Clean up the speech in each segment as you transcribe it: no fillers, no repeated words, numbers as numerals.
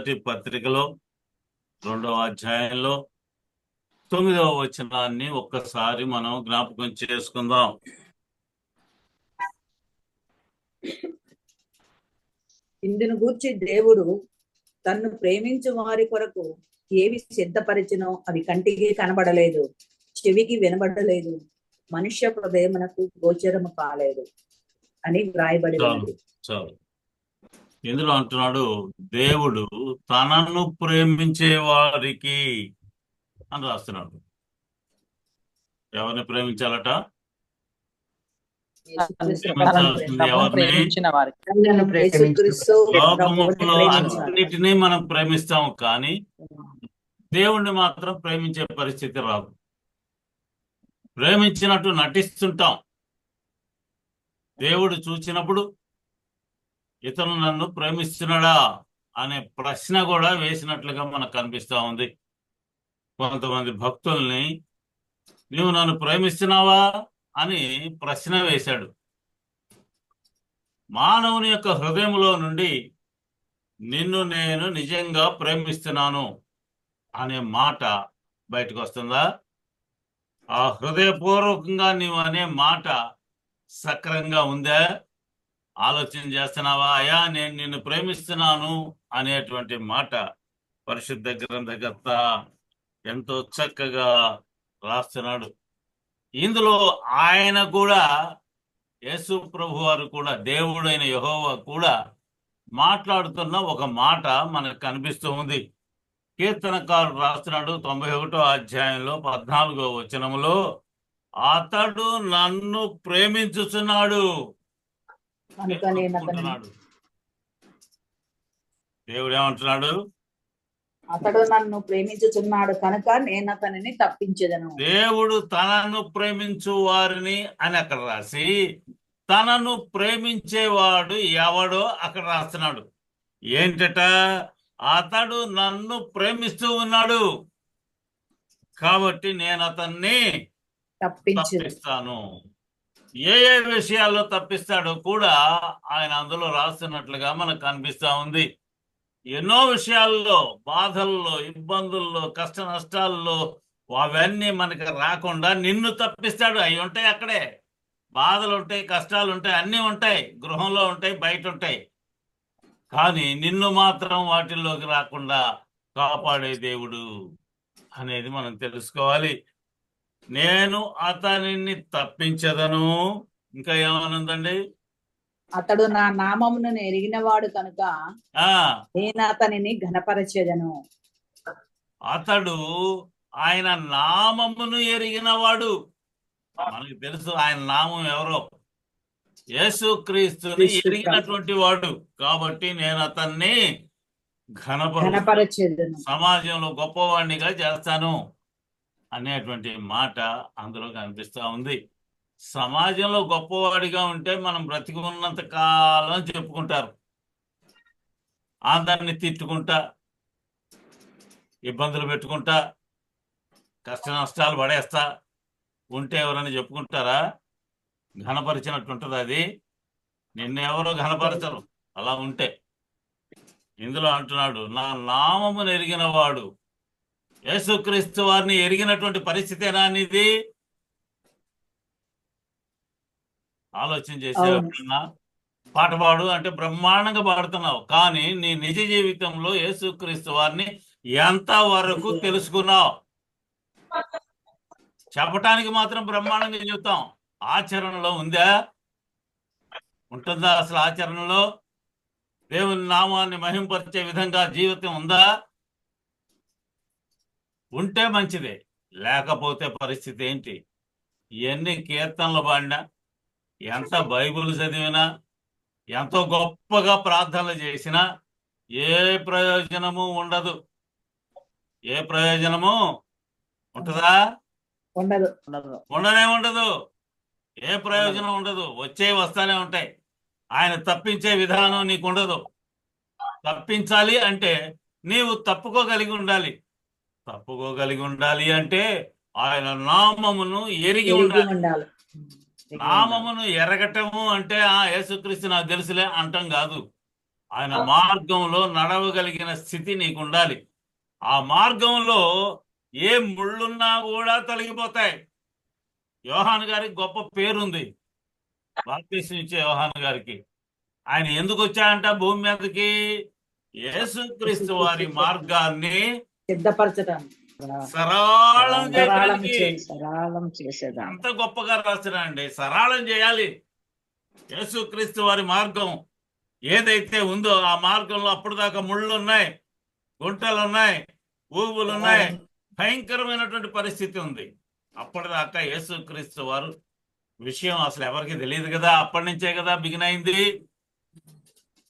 మొదటి పత్రికలో 2వ అధ్యాయంలో 9వ వచనాన్ని ఒక్కసారి మనం జ్ఞాపకం చేసుకుందాం. ఇందును గూర్చి దేవుడు తన్ను ప్రేమించు వారి కొరకు ఏవి సిద్ధపరిచినో అవి కంటికి కనబడలేదు, చెవికి వినబడలేదు, మనుష్య హృదయమునకు గోచరము కాలేదు అని వ్రాయబడి ఉన్నది. చాలు. ఇందులో అంటున్నాడు, దేవుడు తనను ప్రేమించే వారికి అని రాస్తున్నాడు. ఎవరిని ప్రేమించాలట? లోకములో అన్నిటినీ మనం ప్రేమిస్తాము, కానీ దేవుణ్ణి మాత్రం ప్రేమించే పరిస్థితి రాదు. ప్రేమించినట్టు నటిస్తుంటాం. దేవుడు చూసినప్పుడు ఇతను నన్ను ప్రేమిస్తున్నాడా అనే ప్రశ్న కూడా వేసినట్లుగా మనకు కనిపిస్తా ఉంది. కొంతమంది భక్తుల్ని నీవు నన్ను ప్రేమిస్తున్నావా అని ప్రశ్న వేశాడు. మానవుని యొక్క హృదయంలో నుండి నిన్ను నేను నిజంగా ప్రేమిస్తున్నాను అనే మాట బయటకు వస్తుందా? ఆ హృదయపూర్వకంగా నీవు అనే మాట సక్రంగా ఉందా? ఆలోచన చేస్తున్నావా? అయ్యా, నేను నిన్ను ప్రేమిస్తున్నాను అనేటువంటి మాట పరిశుద్ధ గ్రంథకర్త ఎంతో చక్కగా రాస్తున్నాడు. ఇందులో ఆయన కూడా, యేసు ప్రభు వారు కూడా, దేవుడైన యెహోవా కూడా మాట్లాడుతున్న ఒక మాట మనకు కనిపిస్తూ ఉంది. కీర్తనకారుడు రాస్తున్నాడు 91వ అధ్యాయంలో 14వ వచనములో, అతడు నన్ను ప్రేమించుచున్నాడు. దేవుడు ఏమంటున్నాడు? అతడు నన్ను ప్రేమించుచున్నాడు కనుక నేను అతనిని తప్పించెదను. దేవుడు తనను ప్రేమించు వారిని అని అక్కడ రాసి, తనను ప్రేమించేవాడు ఎవడో అక్కడ రాస్తున్నాడు. ఏంటట? అతడు నన్ను ప్రేమిస్తూ ఉన్నాడు కాబట్టి నేను అతన్ని తప్పిస్తాను. ఏ ఏ విషయాల్లో తప్పిస్తాడో కూడా ఆయన అందులో రాస్తున్నట్లుగా మనకు కనిపిస్తా ఉంది. ఎన్నో విషయాల్లో, బాధల్లో, ఇబ్బందుల్లో, కష్ట నష్టాల్లో అవన్నీ మనకి రాకుండా నిన్ను తప్పిస్తాడు. అవి ఉంటాయి, అక్కడే బాధలు ఉంటాయి, కష్టాలు ఉంటాయి, అన్నీ ఉంటాయి, గృహంలో ఉంటాయి, బయట ఉంటాయి. కానీ నిన్ను మాత్రం వాటిల్లోకి రాకుండా కాపాడే దేవుడు అనేది మనం తెలుసుకోవాలి. నేను అతనిని తప్పించదను. ఇంకా ఏమనుందండి? అతడు నా నామమును ఎరిగిన వాడు కనుక నేను అతనిని ఘనపరచెదను. అతడు ఆయన నామమును ఎరిగిన వాడు. మనకు తెలుసు ఆయన నామం ఎవరో, యేసుక్రీస్తుని ఎరిగినటువంటి వాడు. కాబట్టి నేను అతన్ని ఘనపరచెదను, సమాజంలో గొప్పవాడినిగా చేస్తాను అనేటువంటి మాట అందులో కనిపిస్తా ఉంది. సమాజంలో గొప్పవాడిగా ఉంటే మనం బ్రతికి ఉన్నంత కాలం చెప్పుకుంటారు. అందరిని తిట్టుకుంటా, ఇబ్బందులు పెట్టుకుంటా, కష్ట నష్టాలు పడేస్తా ఉంటే ఎవరని చెప్పుకుంటారా? ఘనపరిచినట్టు ఉంటుంది అది. నిన్నెవరో ఘనపరచరు అలా ఉంటే. ఇందులో అంటున్నాడు, నా నామమును ఎరిగిన వాడు. యేసుక్రీస్తు వారిని ఎరిగినటువంటి పరిస్థితేనా అనేది ఆలోచన చేసేవాడినా? పాట పాడు అంటే బ్రహ్మాండంగా పాడుతున్నావు, కానీ నీ నిజ జీవితంలో యేసుక్రీస్తు వారిని ఎంత వరకు తెలుసుకున్నావు? చెప్పటానికి మాత్రం బ్రహ్మాండంగా చెబుతాం, ఆచరణలో ఉందా? ఉంటుందా అసలు? ఆచరణలో దేవుని నామాన్ని మహింపరిచే విధంగా జీవితం ఉందా? ఉంటే మంచిదే, లేకపోతే పరిస్థితి ఏంటి? ఎన్ని కీర్తనలు పాడినా, ఎంత బైబిల్ చదివినా, ఎంతో గొప్పగా ప్రార్థనలు చేసినా ఏ ప్రయోజనము ఉండదు. ఏ ప్రయోజనము ఉంటుందా? ఉండనే ఉండదు. ఏ ప్రయోజనం ఉండదు. వస్తానే ఉంటాయి. ఆయన తప్పించే విధానం నీకు ఉండదు. తప్పించాలి అంటే నీవు తప్పుకోగలిగి ఉండాలి. తప్పుకోగలిగి ఉండాలి అంటే ఆయన నామమును ఎరిగి ఉండాలి. నామమును ఎరగటము అంటే యేసుక్రీస్తు నాకు తెలుసులే అంటాం కాదు. ఆయన మార్గంలో నడవగలిగిన స్థితి నీకు ఉండాలి. ఆ మార్గంలో ఏ ముళ్ళున్నా కూడా తొలగిపోతాయి. యోహాను గారికి గొప్ప పేరుంది, బాప్తిసం ఇచ్చే యోహాను గారికి. ఆయన ఎందుకు వచ్చాడంట భూమి మీదకి? యేసుక్రీస్తు వారి మార్గాన్ని సిద్ధపరచడానికి, సరళం సరళం చేసేదా. అంత గొప్పగా రాస్తున్నాడండి. సరళం చేయాలి. యేసుక్రీస్తు వారి మార్గం ఏదైతే ఉందో ఆ మార్గంలో అప్పుడు దాకా ముళ్ళు ఉన్నాయి, గుంటలు ఉన్నాయి, ఊబులు ఉన్నాయి, భయంకరమైనటువంటి పరిస్థితి ఉంది. అప్పటిదాకా యేసుక్రీస్తు వారు విషయం అసలు ఎవరికి తెలియదు కదా, అప్పటి నుంచే కదా బిగిన్ అయింది.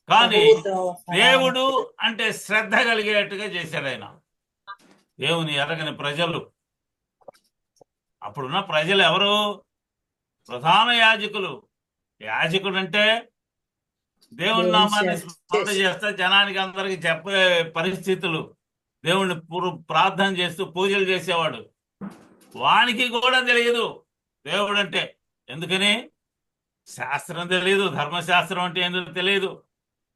కానీ దేవుడు అంటే శ్రద్ధ కలిగేట్టుగా చేశాడు ఆయన. దేవుని ఎరగని ప్రజలు, అప్పుడున్న ప్రజలు ఎవరు? ప్రధాన యాజకులు. యాజకుడు అంటే దేవుని నామాన్ని స్మరణ చేస్తా జనానికి అందరికి చెప్పే పరిస్థితులు, దేవుణ్ణి ప్రార్థన చేస్తూ పూజలు చేసేవాడు. వానికి కూడా తెలియదు దేవుడు అంటే. ఎందుకని? శాస్త్రం తెలియదు, ధర్మశాస్త్రం అంటే ఏంటో తెలియదు.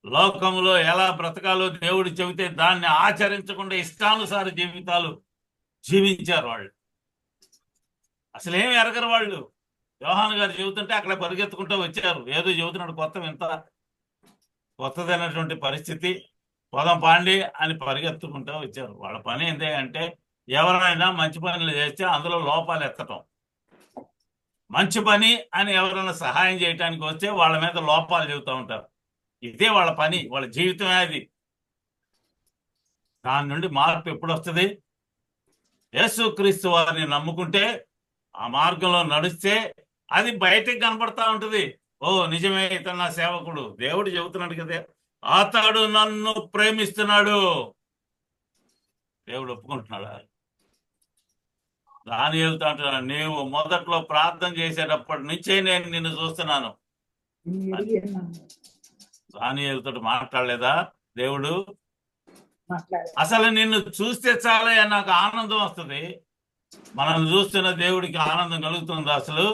లోకంలో ఎలా బ్రతకాలో దేవుడు చెబితే దాన్ని ఆచరించకుండా ఇష్టానుసార జీవితాలు జీవించారు వాళ్ళు. అసలేమి ఎరగరు వాళ్ళు. యోహాను గారు చెబుతుంటే అక్కడ పరిగెత్తుకుంటూ వచ్చారు. ఏదో చెబుతున్నాడు కొత్త వింత, కొత్తదైనటువంటి పరిస్థితి, పొదం పాండి అని పరిగెత్తుకుంటూ వచ్చారు. వాళ్ళ పని ఏంటి అంటే ఎవరైనా మంచి పనులు చేస్తే అందులో లోపాలు ఎత్తటం. మంచి పని అని ఎవరైనా సహాయం చేయటానికి వస్తే వాళ్ళ మీద లోపాలు చెబుతూ ఉంటారు. ఇదే వాళ్ళ పని, వాళ్ళ జీవితమే అది. దాని నుండి మార్పు ఎప్పుడు వస్తుంది? యేసుక్రీస్తు వారిని నమ్ముకుంటే, ఆ మార్గంలో నడిస్తే అది బయటికి కనపడతా ఉంటుంది. ఓ నిజమే, ఇతను నా సేవకుడు. దేవుడు చెబుతున్నాడు కదా, అతడు నన్ను ప్రేమిస్తున్నాడు. దేవుడు ఒప్పుకుంటున్నాడా? దానియేలుతో అంటున్నాడు, నీవు మొదట్లో ప్రార్థన చేసేటప్పటి నుంచే నేను నిన్ను చూస్తున్నాను. దానియేలుతో మాట్లాడలేదా దేవుడు? అసలు నిన్ను చూస్తే చాలా నాకు ఆనందం వస్తుంది. మనం చూస్తున్న దేవుడికి ఆనందం కలుగుతుంది. అసలు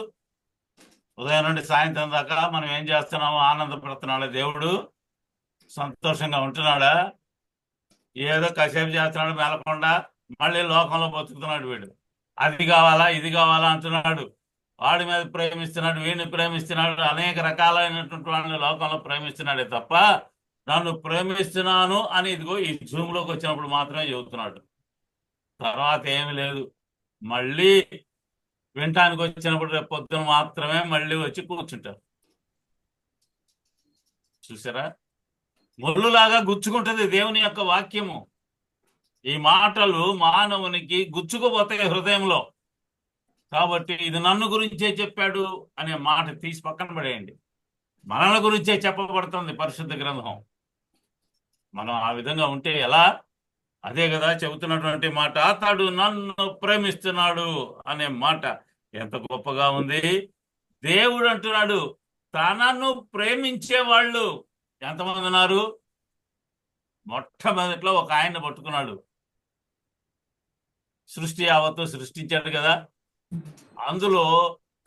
ఉదయం నుండి సాయంత్రం దాకా మనం ఏం చేస్తున్నామో ఆనందపడుతున్నాడా దేవుడు? సంతోషంగా ఉంటున్నాడా? ఏదో కాసేపు చేస్తున్నాడు మెలకుండా, మళ్ళీ లోకంలో బతుకుతున్నాడు వీడు. అది కావాలా ఇది కావాలా అంటున్నాడు. వాడి మీద ప్రేమిస్తున్నాడు, వీడిని ప్రేమిస్తున్నాడు, అనేక రకాలైనటువంటి వాళ్ళని లోకంలో ప్రేమిస్తున్నాడే తప్ప నన్ను ప్రేమిస్తున్నాను అని ఇదిగో ఈ జూమ్లోకి వచ్చినప్పుడు మాత్రమే చెబుతున్నాడు. తర్వాత ఏమి లేదు. మళ్ళీ వినటానికి వచ్చినప్పుడు రేపు పొద్దున మాత్రమే మళ్ళీ వచ్చి కూర్చుంటారు. చూసారా? ముళ్ళులాగా గుచ్చుకుంటుంది దేవుని యొక్క వాక్యము. ఈ మాటలు మానవునికి గుచ్చుకుపోతాయి హృదయంలో. కాబట్టి ఇది నన్ను గురించే చెప్పాడు అనే మాట తీసి పక్కన పడేయండి. మనల గురించే చెప్పబడుతుంది పరిశుద్ధ గ్రంథం. మనం ఆ విధంగా ఉంటే ఎలా? అదే కదా చెబుతున్నటువంటి మాట, అతడు నన్ను ప్రేమిస్తున్నాడు అనే మాట ఎంత గొప్పగా ఉంది. దేవుడు అంటున్నాడు తనను ప్రేమించే వాళ్ళు ఎంతమంది ఉన్నారు? మొట్టమొదట్లో ఒక ఆయన పట్టుకున్నాడు. సృష్టి యావత్తు సృష్టించాడు కదా, అందులో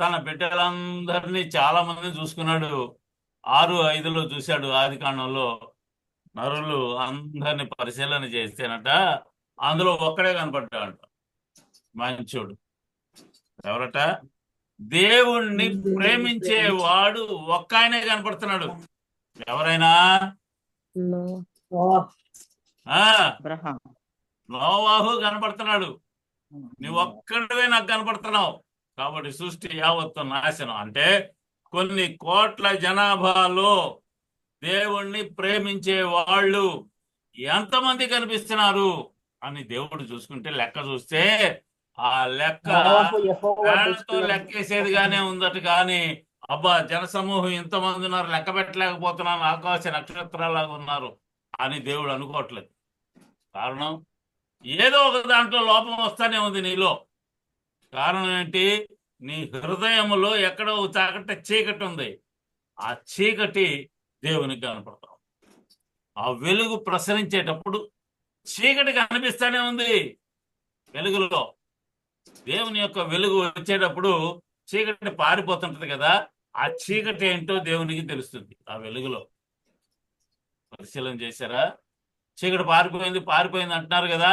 తన బిడ్డలందరినీ చాలా మందిని చూసుకున్నాడు. 6:5 చూశాడు. ఆదికాండంలో నరులు అందరిని పరిశీలన చేస్తేనట అందులో ఒక్కడే కనపడ్డాడంట, మంచోడు. ఎవరట? దేవుణ్ణి ప్రేమించేవాడు ఒక్క ఆయనే కనపడుతున్నాడు. ఎవరైనా? నోవాహు కనపడుతున్నాడు. నువ్వు ఒక్కడివే నాకు కనపడుతున్నావు. కాబట్టి సృష్టి యావత్తు నాశనం. అంటే కొన్ని కోట్ల జనాభాలో దేవుణ్ణి ప్రేమించే వాళ్ళు ఎంతమంది కనిపిస్తున్నారు అని దేవుడు చూసుకుంటే, లెక్క చూస్తే ఆ లెక్క లెక్కేసేదిగానే ఉందట. కానీ అబ్బా జనసమూహం ఇంతమంది ఉన్నారు, లెక్క పెట్టలేకపోతున్నాను, ఆకాశ నక్షత్రాలాగా ఉన్నారు అని దేవుడు అనుకోవట్లేదు. కారణం ఏదో ఒక దాంట్లో లోపం వస్తానే ఉంది నీలో. కారణం ఏంటి? నీ హృదయంలో ఎక్కడో చాకట చీకటి ఉంది. ఆ చీకటి దేవునికి కనపడతాం. ఆ వెలుగు ప్రసరించేటప్పుడు చీకటి కనిపిస్తానే ఉంది. వెలుగులో దేవుని యొక్క వెలుగు వచ్చేటప్పుడు చీకటి పారిపోతుంటది కదా, ఆ చీకటి ఏంటో దేవునికి తెలుస్తుంది ఆ వెలుగులో. పరిశీలన చేశారా? చీకటి పారిపోయింది అంటున్నారు కదా.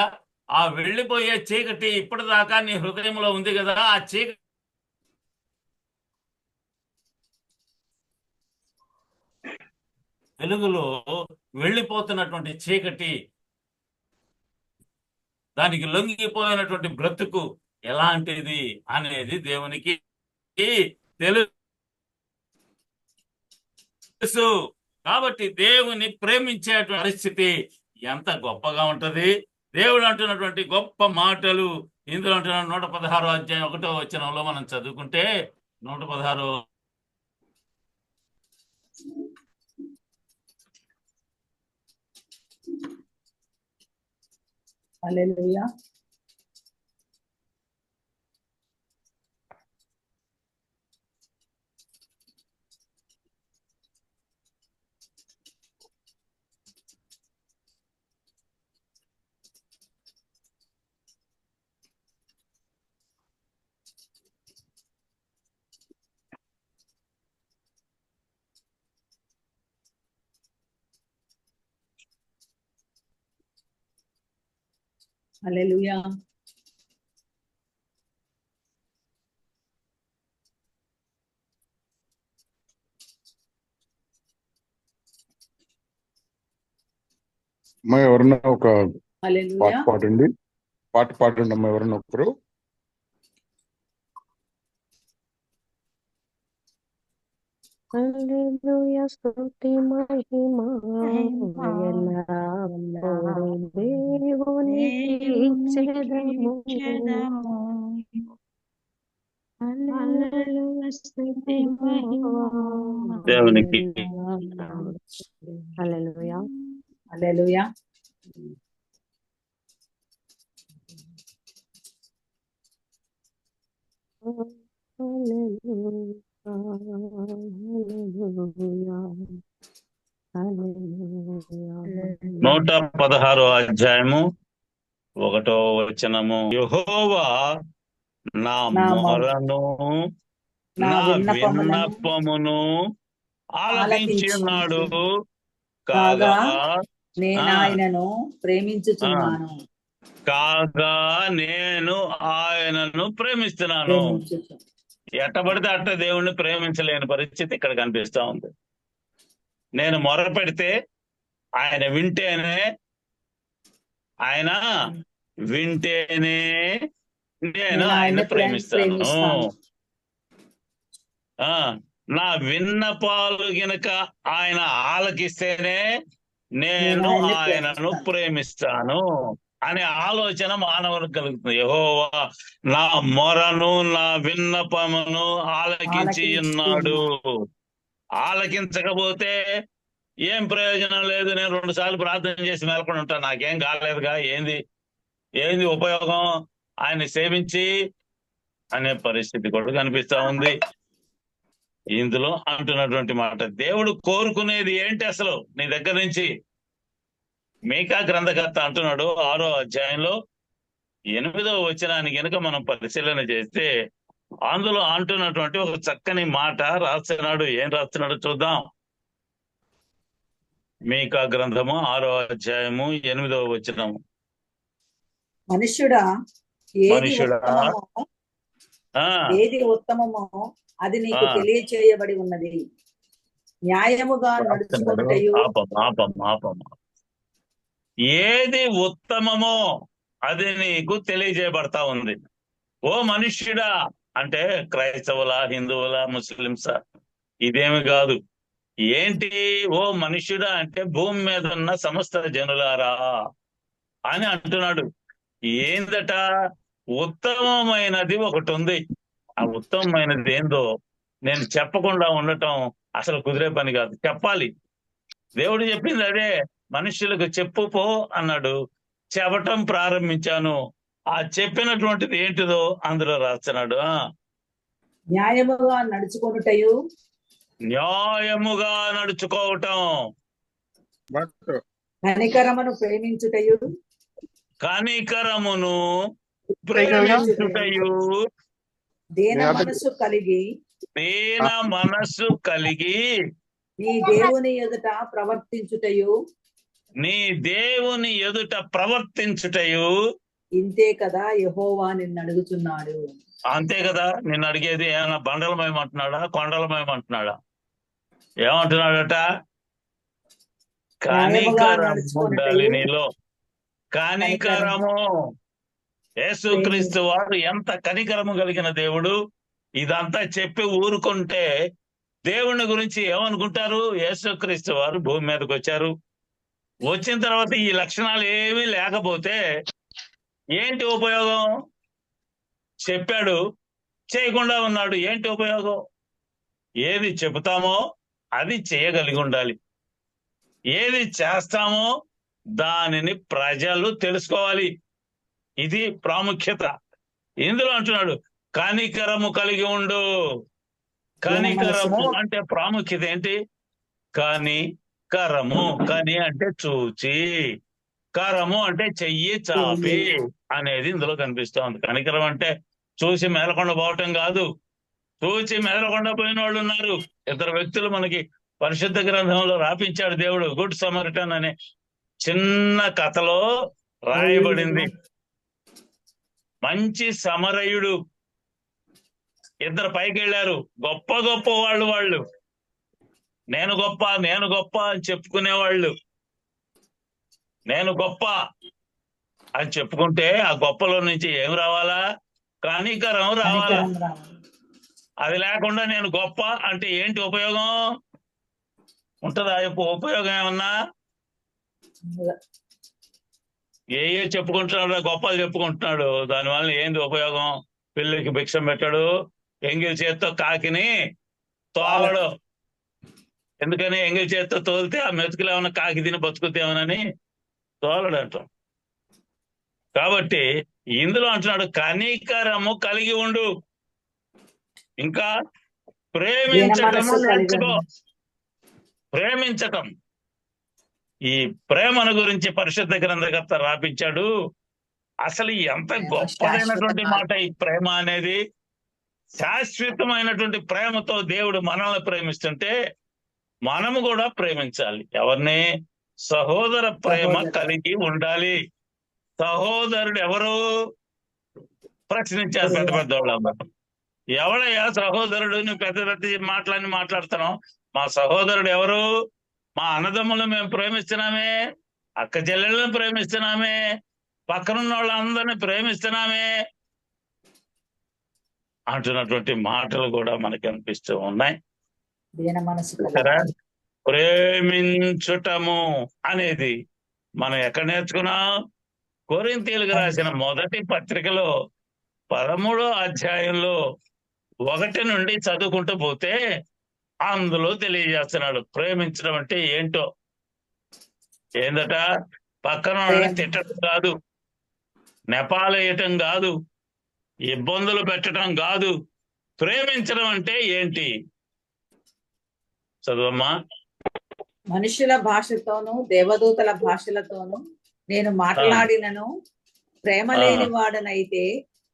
ఆ వెళ్ళిపోయే చీకటి ఇప్పటిదాకా నీ హృదయంలో ఉంది కదా. ఆ చీకటి వెలుగులో వెళ్ళిపోతున్నటువంటి చీకటి, దానికి లొంగిపోయినటువంటి బ్రతుకు ఎలాంటిది అనేది దేవునికి తెలుసు. కాబట్టి దేవుని ప్రేమించేటువంటి పరిస్థితి ఎంత గొప్పగా ఉంటది. దేవుడు అంటున్నటువంటి గొప్ప మాటలు ఇందులో అంటున్న 116 అధ్యాయం 1వ వచనంలో మనం చదువుకుంటే 116 హల్లెలూయా. హల్లెలూయా. అమ్మా ఎవరన్నా ఒక పాట హల్లెలూయా. పాడండి అమ్మా ఎవరన్నా ఒకరు. హల్లెలూయా స్తుతి మహిమ ఎల్లప్పుడూ దేవునికి ఇచ్చెదము. హల్లెలూయా స్తుతి మహిమ దేవునికి. హల్లెలూయా. హల్లెలూయా. హల్లెలూయా. హల్లెలూయా. 116 అధ్యాయము 1వ వచనము. యెహోవా నా మొరను నా విన్నపమును ఆలకించి ఉన్నాడు కాగా నేను ఆయనను ప్రేమించుచున్నాను. ప్రేమిస్తున్నాను. ఎట్టబడితే అట్ట దేవుణ్ణి ప్రేమించలేని పరిస్థితి ఇక్కడ కనిపిస్తా ఉంది. నేను మొర పెడితే ఆయన వింటేనే నేను ఆయన ప్రేమిస్తాను. నా విన్నపాలు గనక ఆయన ఆలకిస్తేనే నేను ఆయనను ప్రేమిస్తాను అనే ఆలోచన మానవునికి కలుగుతుంది. యెహోవా నా మొరను నా విన్నపమును ఆలకించి ఉన్నాడు. ఆలకించకపోతే ఏం ప్రయోజనం లేదు. నేను 2 సార్లు ప్రార్థన చేసి మేల్కొని ఉంటాను, నాకేం కాలేదుగా, ఏంది ఉపయోగం ఆయన సేవించి అనే పరిస్థితి కూడా కనిపిస్తా ఉంది. ఇందులో అంటున్నటువంటి మాట, దేవుడు కోరుకునేది ఏంటి అసలు నీ దగ్గర నుంచి? మీకా గ్రంథకర్త అంటున్నాడు 6వ అధ్యాయంలో 8వ వచనాన్ని గనుక మనం పరిశీలన చేస్తే అందులో అంటున్నటువంటి ఒక చక్కని మాట రాస్తున్నాడు. ఏం రాస్తున్నాడు చూద్దాం. మీకా గ్రంథము 6వ అధ్యాయము 8వ వచనము. మనుష్యుడా ఏది ఉత్తమమో అది నీకు తెలియచేయబడి ఉన్నది. న్యాయముగా నడుచుకొనుటయు. ఏది ఉత్తమమో అది నీకు తెలియజేయబడతా ఉంది. ఓ మనుష్యుడా అంటే క్రైస్తవుల, హిందువుల, ముస్లింసా, ఇదేమి కాదు. ఏంటి ఓ మనుష్యుడా అంటే భూమి మీద ఉన్న సమస్త జనులారా అని అంటున్నాడు. ఏందట? ఉత్తమమైనది ఒకటి ఉంది. ఆ ఉత్తమమైనది ఏందో నేను చెప్పకుండా ఉండటం అసలు కుదిరే పని కాదు. చెప్పాలి. దేవుడు చెప్పింది అదే. మనుష్యులకు చెప్పు పో అన్నాడు. చెప్పటం ప్రారంభించాను. ఆ చెప్పినటువంటిది ఏంటిదో అందులో రాస్తున్నాడు. న్యాయముగా నడుచుకొనుటయు. న్యాయముగా నడుచుకోవటం. కనికరమును ప్రేమించుటయు. కనికరమును ప్రేమించుటయు. దీన మనస్సు కలిగి నీ దేవుని ఎదుట ప్రవర్తించుటయు. నీ దేవుని ఎదుట ప్రవర్తించుటయు. ఇంతే కదా యెహోవా నిన్ను అడుగుతున్నాడు. అంతే కదా నిన్ను అడిగేది. ఏమన్నా బండలమయమంటున్నాడా, కొండలమయమంటున్నాడా? ఏమంటున్నాడట? న్యాయముగా కనికరం నడుచుకొనుటయు. ఉండాలి నీలో. కనికరము. యేసుక్రీస్తు వారు ఎంత కనికరము కలిగిన దేవుడు. ఇదంతా చెప్పి ఊరుకుంటే దేవుని గురించి ఏమనుకుంటారు? యేసుక్రీస్తు వారు భూమి మీదకి వచ్చారు. వచ్చిన తర్వాత ఈ లక్షణాలు ఏమీ లేకపోతే ఏంటి ఉపయోగం? చెప్పాడు, చేయకుండా ఉన్నాడు, ఏంటి ఉపయోగం? ఏది చెబుతామో అది చేయగలిగి ఉండాలి. ఏది చేస్తామో దానిని ప్రజలు తెలుసుకోవాలి. ఇది ప్రాముఖ్యత. ఇందులో అంటున్నాడు కనికరము కలిగి ఉండు. కనికరము అంటే ప్రాముఖ్యత ఏంటి? కనికరము. కని అంటే చూచి, కరము అంటే చెయ్యి చాపి అనేది ఇందులో కనిపిస్తోంది. కనికరం అంటే చూసి మెదలకుండా పోవటం కాదు. చూచి మెదలకుండా పోయిన వాళ్ళు ఉన్నారు. ఇద్దరు వ్యక్తులు మనకి పరిశుద్ధ గ్రంథంలో రాపించాడు దేవుడు. గుడ్ సమరిటన్ అనే చిన్న కథలో రాయబడింది. మంచి సమరయుడు. ఇద్దరు పైకి వెళ్ళారు. గొప్ప గొప్ప వాళ్ళు. నేను గొప్ప అని చెప్పుకునేవాళ్ళు. నేను గొప్ప అని చెప్పుకుంటే ఆ గొప్పలో నుంచి ఏం రావాలా? కనికరం రావాలా? అది లేకుండా నేను గొప్ప అంటే ఏంటి ఉపయోగం? ఉంటదా ఉపయోగం ఏమన్నా? ఏ చెప్పుకుంటున్నాడు? గొప్పలు చెప్పుకుంటున్నాడు. దానివల్ల ఏంది ఉపయోగం? పిల్లలకి భిక్షం పెట్టాడు, ఎంగిలి చేత్తో కాకిని తోలడు. ఎందుకని? ఎంగిలి చేత్తో తోలితే ఆ మెతుకులు ఏమన్నా కాకి తిని బతుకుతేమోనని తోలడు అంటాం. కాబట్టి ఇందులో అంటున్నాడు కనికరము కలిగి ఉండు. ఇంకా ప్రేమించటము నేర్చుకో. ప్రేమించటం. ఈ ప్రేమను గురించి పరిశుద్ధ గ్రంథకర్త రాపించాడు. అసలు ఎంత గొప్పదైనటువంటి మాట ఈ ప్రేమ అనేది. శాశ్వతమైనటువంటి ప్రేమతో దేవుడు మనల్ని ప్రేమిస్తుంటే మనము కూడా ప్రేమించాలి. ఎవరిని? సహోదర ప్రేమ కలిగి ఉండాలి. సహోదరుడు ఎవరు? ప్రశ్నించారు పెద్ద పెద్ద వాళ్ళు. ఎవడయ్యా సహోదరుడు? నువ్వు పెద్ద పెద్ద మాటలన్నీ మాట్లాడుతున్నావు. మా సహోదరుడు ఎవరు? మా అన్నదమ్ములను మేము ప్రేమిస్తున్నామే, అక్క చెల్లెళ్ళని ప్రేమిస్తున్నామే, పక్కనున్న వాళ్ళందరినీ ప్రేమిస్తున్నామే అంటున్నటువంటి మాటలు కూడా మనకి అనిపిస్తూ ఉన్నాయి. ప్రేమించుటము అనేది మనం ఎక్కడ నేర్చుకున్నాం? కొరింథీయులకు రాసిన మొదటి పత్రికలో 13వ అధ్యాయంలో 1 నుండి చదువుకుంటూ పోతే అందులో తెలియజేస్తున్నాడు ప్రేమించడం అంటే ఏంటో. ఏందట? పక్కన తిట్టడం కాదు, నెపాలేయటం కాదు, ఇబ్బందులు పెట్టడం కాదు. ప్రేమించడం అంటే ఏంటి? చదువమ్మా. మనుషుల భాషతోనూ దేవదూతల భాషలతోనూ నేను మాట్లాడినను ప్రేమ లేని వాడనైతే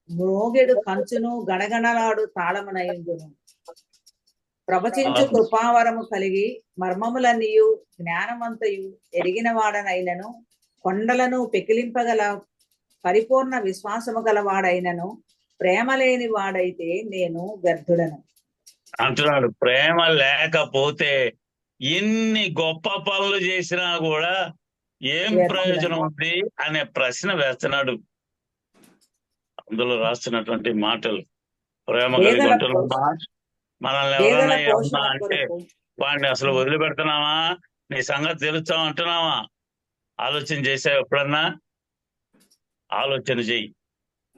మ్రోగెడు కంచును గణగణలాడు తాళమునయుండును. ప్రవచించు కృపావరము కలిగి మర్మములన్నీయు జ్ఞానమంతయు ఎరిగిన వాడనైనను కొండలను పెకిలింపగల పరిపూర్ణ విశ్వాసము గలవాడైనను ప్రేమ లేని వాడైతే నేను వ్యర్థుడను అంటున్నాడు. ప్రేమ లేకపోతే ఎన్ని గొప్ప పనులు చేసినా కూడా ఏం ప్రయోజనం ఉంది అనే ప్రశ్న వేస్తున్నాడు. అందులో రాస్తున్నటువంటి మాటలు. ప్రేమ కలిగి ఉంటున్నామా? మనల్ని ఎవరన్నా ఏమన్నా అంటే వాడిని అసలు వదిలిపెడుతున్నావా? నీ సంగతి తెలుస్తాం అంటున్నావా? ఆలోచన చేసావు ఎప్పుడన్నా? ఆలోచన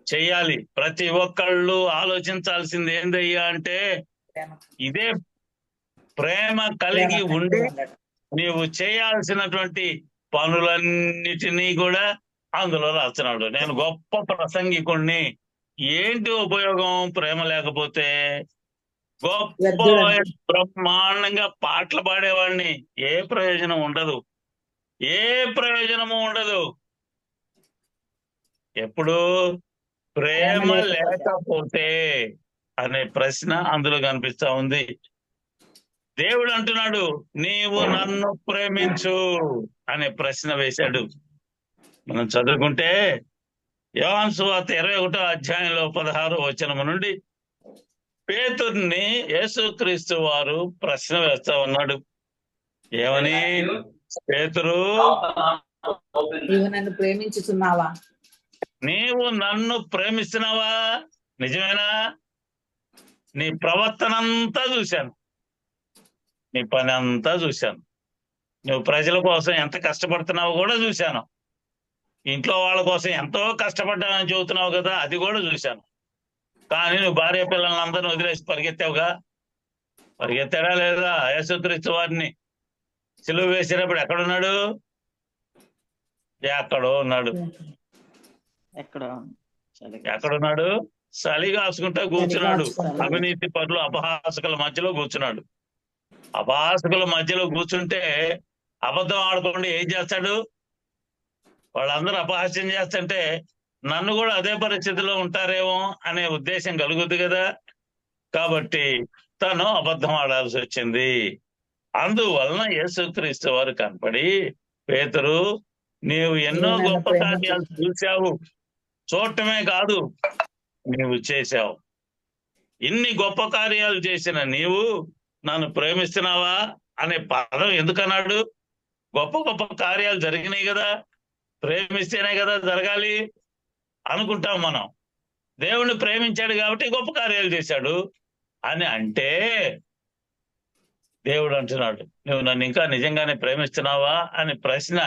చెయ్యాలి. ప్రతి ఒక్కళ్ళు ఆలోచించాల్సింది ఏందయ్యా అంటే ఇదే. ప్రేమ కలిగి ఉండి నీవు చేయాల్సినటువంటి పనులన్నిటినీ కూడా అందులో రాస్తున్నాడు. నేను గొప్ప ప్రసంగికుణ్ణి, ఏంటి ఉపయోగం ప్రేమ లేకపోతే? గొప్ప బ్రహ్మాండంగా పాటలు పాడేవాడిని, ఏ ప్రయోజనం ఉండదు, ఏ ప్రయోజనము ఉండదు. ఎప్పుడు ప్రేమ లేకపోతే అనే ప్రశ్న అందులో కనిపిస్తా ఉంది. దేవుడు అంటున్నాడు నీవు నన్ను ప్రేమించు. అనే ప్రశ్న వేశాడు. మనం చదువుకుంటే యోహాను సువార్త 21వ అధ్యాయంలో 16వ వచనం నుండి పేతుర్ని యేసుక్రీస్తు వారు ప్రశ్న వేస్తా ఉన్నాడు. ఏమని? పేతురు, నీవు నన్ను ప్రేమించుతున్నావా? నీవు నన్ను ప్రేమిస్తున్నావా? నిజమేనా? నీ ప్రవర్తనంతా చూశాను, నీ పని అంతా చూశాను, నువ్వు ప్రజల కోసం ఎంత కష్టపడుతున్నావో కూడా చూశాను, ఇంట్లో వాళ్ళ కోసం ఎంతో కష్టపడ్డానని చెబుతున్నావు కదా, అది కూడా చూశాను. కానీ నువ్వు భార్య పిల్లల్ని అందరిని వదిలేసి పరిగెత్తావుగా. పరిగెత్తాడా లేదా? యేసుక్రీస్తు వారిని సిలువ వేసినప్పుడు ఎక్కడున్నాడు? ఎక్కడో ఉన్నాడు. ఎక్కడున్నాడు? చలి కాసుకుంటా కూర్చున్నాడు. అవినీతి పరులు అపహాసకుల మధ్యలో కూర్చున్నాడు. అపహాసకుల మధ్యలో కూర్చుంటే అబద్ధం ఆడకుండా ఏం చేస్తాడు? వాళ్ళందరూ అపహాస్యం చేస్తుంటే నన్ను కూడా అదే పరిస్థితిలో ఉంటారేమో అనే ఉద్దేశం కలుగుద్ది కదా. కాబట్టి తను అబద్ధం ఆడాల్సి వచ్చింది. అందువలన యేసుక్రీస్తు వారు కనపడి, పేతురు, నీవు ఎన్నో గొప్ప కార్యాలు చూశావు, చూడటమే కాదు నీవు చేశావు. ఇన్ని గొప్ప కార్యాలు చేసిన నీవు నన్ను ప్రేమిస్తున్నావా అనే పదం ఎందుకన్నాడు? గొప్ప గొప్ప కార్యాలు జరిగినాయి కదా, ప్రేమిస్తేనే కదా జరగాలి అనుకుంటాం మనం. దేవుణ్ణి ప్రేమించాడు కాబట్టి గొప్ప కార్యాలు చేశాడు అని అంటే, దేవుడు అంటున్నాడు, నువ్వు నన్ను ఇంకా నిజంగానే ప్రేమిస్తున్నావా అని ప్రశ్న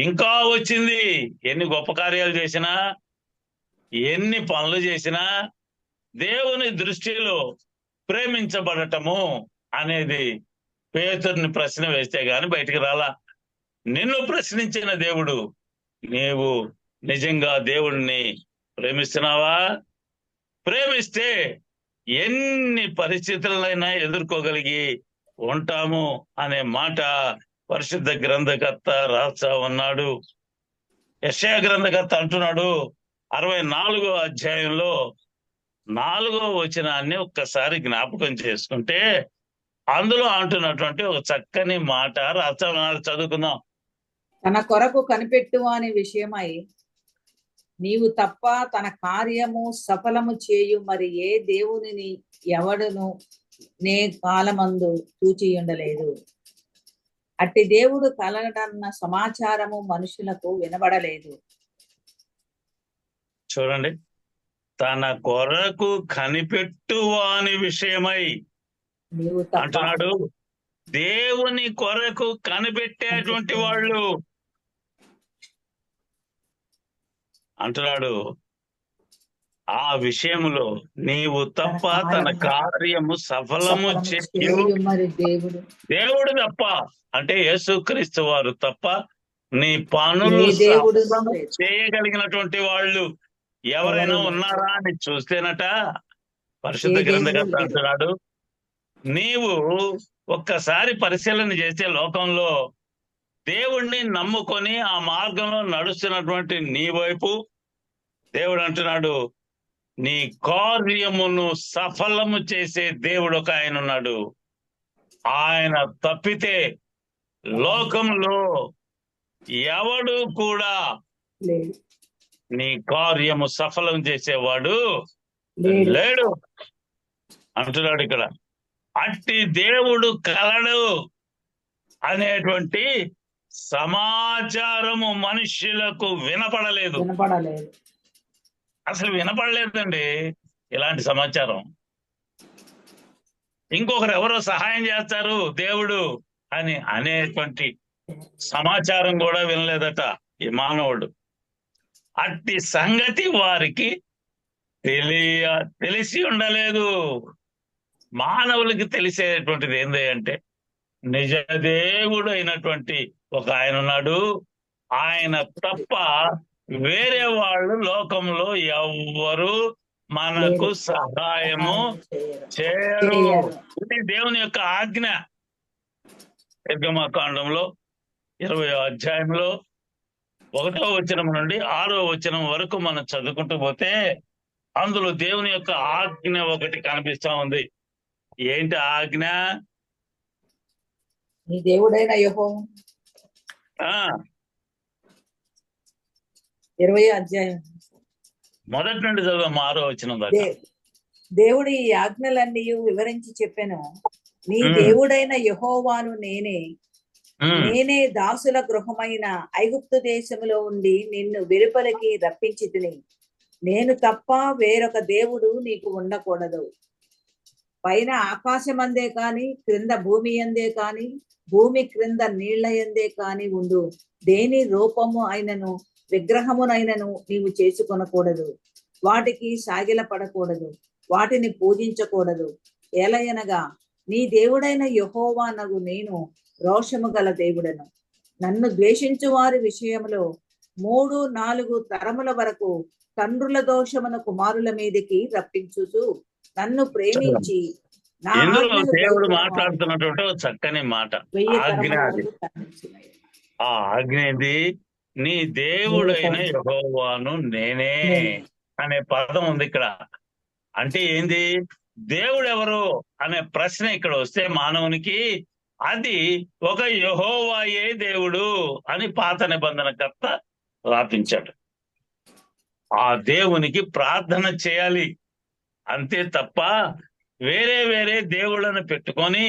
ఇంకా వచ్చింది. ఎన్ని గొప్ప కార్యాలు చేసినా, ఎన్ని పనులు చేసినా దేవుని దృష్టిలో ప్రేమించబడటము అనేది పేతురుని ప్రశ్న వేస్తే గాని బయటికి రాలా. నిన్ను ప్రశ్నించిన దేవుడు, నీవు నిజంగా దేవుడిని ప్రేమిస్తున్నావా? ప్రేమిస్తే ఎన్ని పరిస్థితులైనా ఎదుర్కోగలిగి ఉంటాము అనే మాట పరిశుద్ధ గ్రంథకర్త రాస్తా ఉన్నాడు. యెషయా గ్రంథకర్త అంటున్నాడు 64వ అధ్యాయంలో 4వ వచనాన్ని ఒక్కసారి జ్ఞాపకం చేసుకుంటే అందులో అంటున్నటువంటి ఒక చక్కని మాట రాస్తా ఉన్నాడు. చదువుకుందాం. తన కొరకు కనిపెట్టు అనే విషయమై నీవు తప్ప తన కార్యము సఫలము చేయు మరి ఏ దేవునిని ఎవడును నే కాలమందు చూచి ఉండలేదు. అట్టి దేవుడు కలగటన్న సమాచారము మనుషులకు వినబడలేదు. చూడండి, తన కొరకు కనిపెట్టు అని విషయమై నీవు తప్ప అంటున్నాడు. దేవుని కొరకు కనిపెట్టేటువంటి వాళ్ళు అంటున్నాడు, ఆ విషయములో నీవు తప్ప తన కార్యము సఫలము చేయు మరి దేవుడు దేవుడు తప్ప, అంటే యేసుక్రీస్తు వారు తప్ప నీ పనులు ఏ దేవుడు సఫలము లేదు. చేయగలిగినటువంటి వాళ్ళు ఎవరైనా ఎవరు ఉన్నారా అని చూస్తేనట పరిశుద్ధ ఏ దేవుడు గ్రంథకర్త లేడు. అంటున్నాడు, నీవు ఒక్కసారి పరిశీలన చేసే లోకంలో దేవుణ్ణి నమ్ముకొని ఆ మార్గంలో నడుస్తున్నటువంటి నీ వైపు దేవుడు అంటున్నాడు, నీ కార్యమును సఫలము చేసే దేవుడు ఒక ఆయన ఉన్నాడు. ఆయన తప్పితే లోకంలో ఎవడు కూడా లేదు. నీ కార్యము సఫలం చేసేవాడు లేడు. లేడు అంటున్నాడు ఇక్కడ. అట్టి దేవుడు కలడు అనేటువంటి సమాచారము మనుష్యులకు వినపడలేదు. వినపడలేదు. అసలు వినపడలేదండి ఇలాంటి సమాచారం. ఇంకొకరు ఎవరో సహాయం చేస్తారు దేవుడు అని అనేటువంటి సమాచారం కూడా వినలేదట ఈ మానవుడు. అట్టి సంగతి వారికి తెలిసి ఉండలేదు. మానవులకి తెలిసేటువంటిది ఏంది అంటే, నిజ దేవుడు అయినటువంటి ఒక ఆయన ఉన్నాడు, ఆయన తప్ప వేరే వాళ్ళు లోకంలో ఎవ్వరు మనకు సహాయము చేయరు. ఇది దేవుని యొక్క ఆజ్ఞ. నిర్గమకాండంలో 20వ అధ్యాయంలో 1వ వచనం నుండి 6వ వచనం వరకు మనం చదువుకుంటూ పోతే అందులో దేవుని యొక్క ఆజ్ఞ ఒకటి కనిపిస్తా ఉంది. ఏంటి ఆజ్ఞ? నీ దేవుడైన యెహోవా ఆ 20వ అధ్యాయం. మొదటి నుండి చదువు 6వ వచనం దాకా. దేవుడు ఈ ఆజ్ఞలన్నీ వివరించి చెప్పెను. నీ ఉమ్, దేవుడైన యెహోవాను నేనే. ఉమ్, నేనే దాసుల గృహమైన ఐగుప్తు దేశములో ఉండి నిన్ను వెలుపలికి రప్పించితిని. నేను తప్ప వేరొక దేవుడు నీకు ఉండకూడదు. పైన ఆకాశమందే కాని క్రింద భూమి యందే కాని భూమి క్రింద నీళ్ల యందే కాని ఉండు దేని రూపము అయినను విగ్రహమునైనను నీవు చేసుకొనకూడదు. వాటికి సాగిల పడకూడదు, వాటిని పూజించకూడదు. ఏలయనగా నీ దేవుడైన యెహోవా నగు నేను రోషము గల దేవుడను. నన్ను ద్వేషించు వారి విషయంలో 3-4 తరముల వరకు తండ్రుల దోషమును కుమారుల మీదకి రప్పించుచు నన్ను ప్రేమించి నా ఇందులో ఆజ్ఞలు దేవుడు గైకొను వారిని మాట్లాడుతున్నటువంటి ఒక చక్కని మాట. 1000 ఆజ్ఞ తరముల అది. వరకు కరుణించును. ఆ ఆజ్ఞ ఏంది? నీ దేవుడైన యెహోవాను నేనే అనే పదం ఉంది ఇక్కడ. అంటే ఏంది? దేవుడు ఎవరు అనే ప్రశ్న ఇక్కడ వస్తే మానవునికి అది ఒక యెహోవాయే దేవుడు అని పాత నిబంధన కర్త రాపించాడు. ఆ దేవునికి ప్రార్థన చేయాలి అంతే తప్ప వేరే వేరే దేవుళ్ళను పెట్టుకొని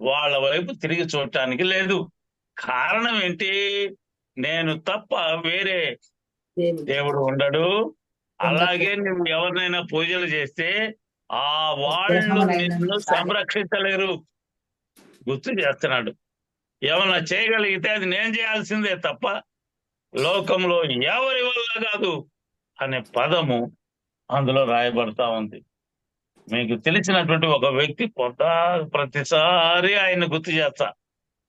వాళ్ళ వైపు తిరిగి చూడటానికి లేదు. కారణం ఏంటి? నేను తప్ప వేరే దేవుడు ఉండడు. అలాగే నువ్వు ఎవరినైనా పూజలు చేస్తే ఆ వాళ్ళు నిన్ను సంరక్షించలేరు. గుర్తు చేస్తున్నాడు. ఏమన్నా చేయగలిగితే అది నేను చేయాల్సిందే తప్ప లోకంలో ఎవరి వల్ల కాదు అనే పదము అందులో రాయబడతా ఉంది. మీకు తెలిసినటువంటి ఒక వ్యక్తి ప్రతిసారి ఆయన గుర్తు చేస్తా.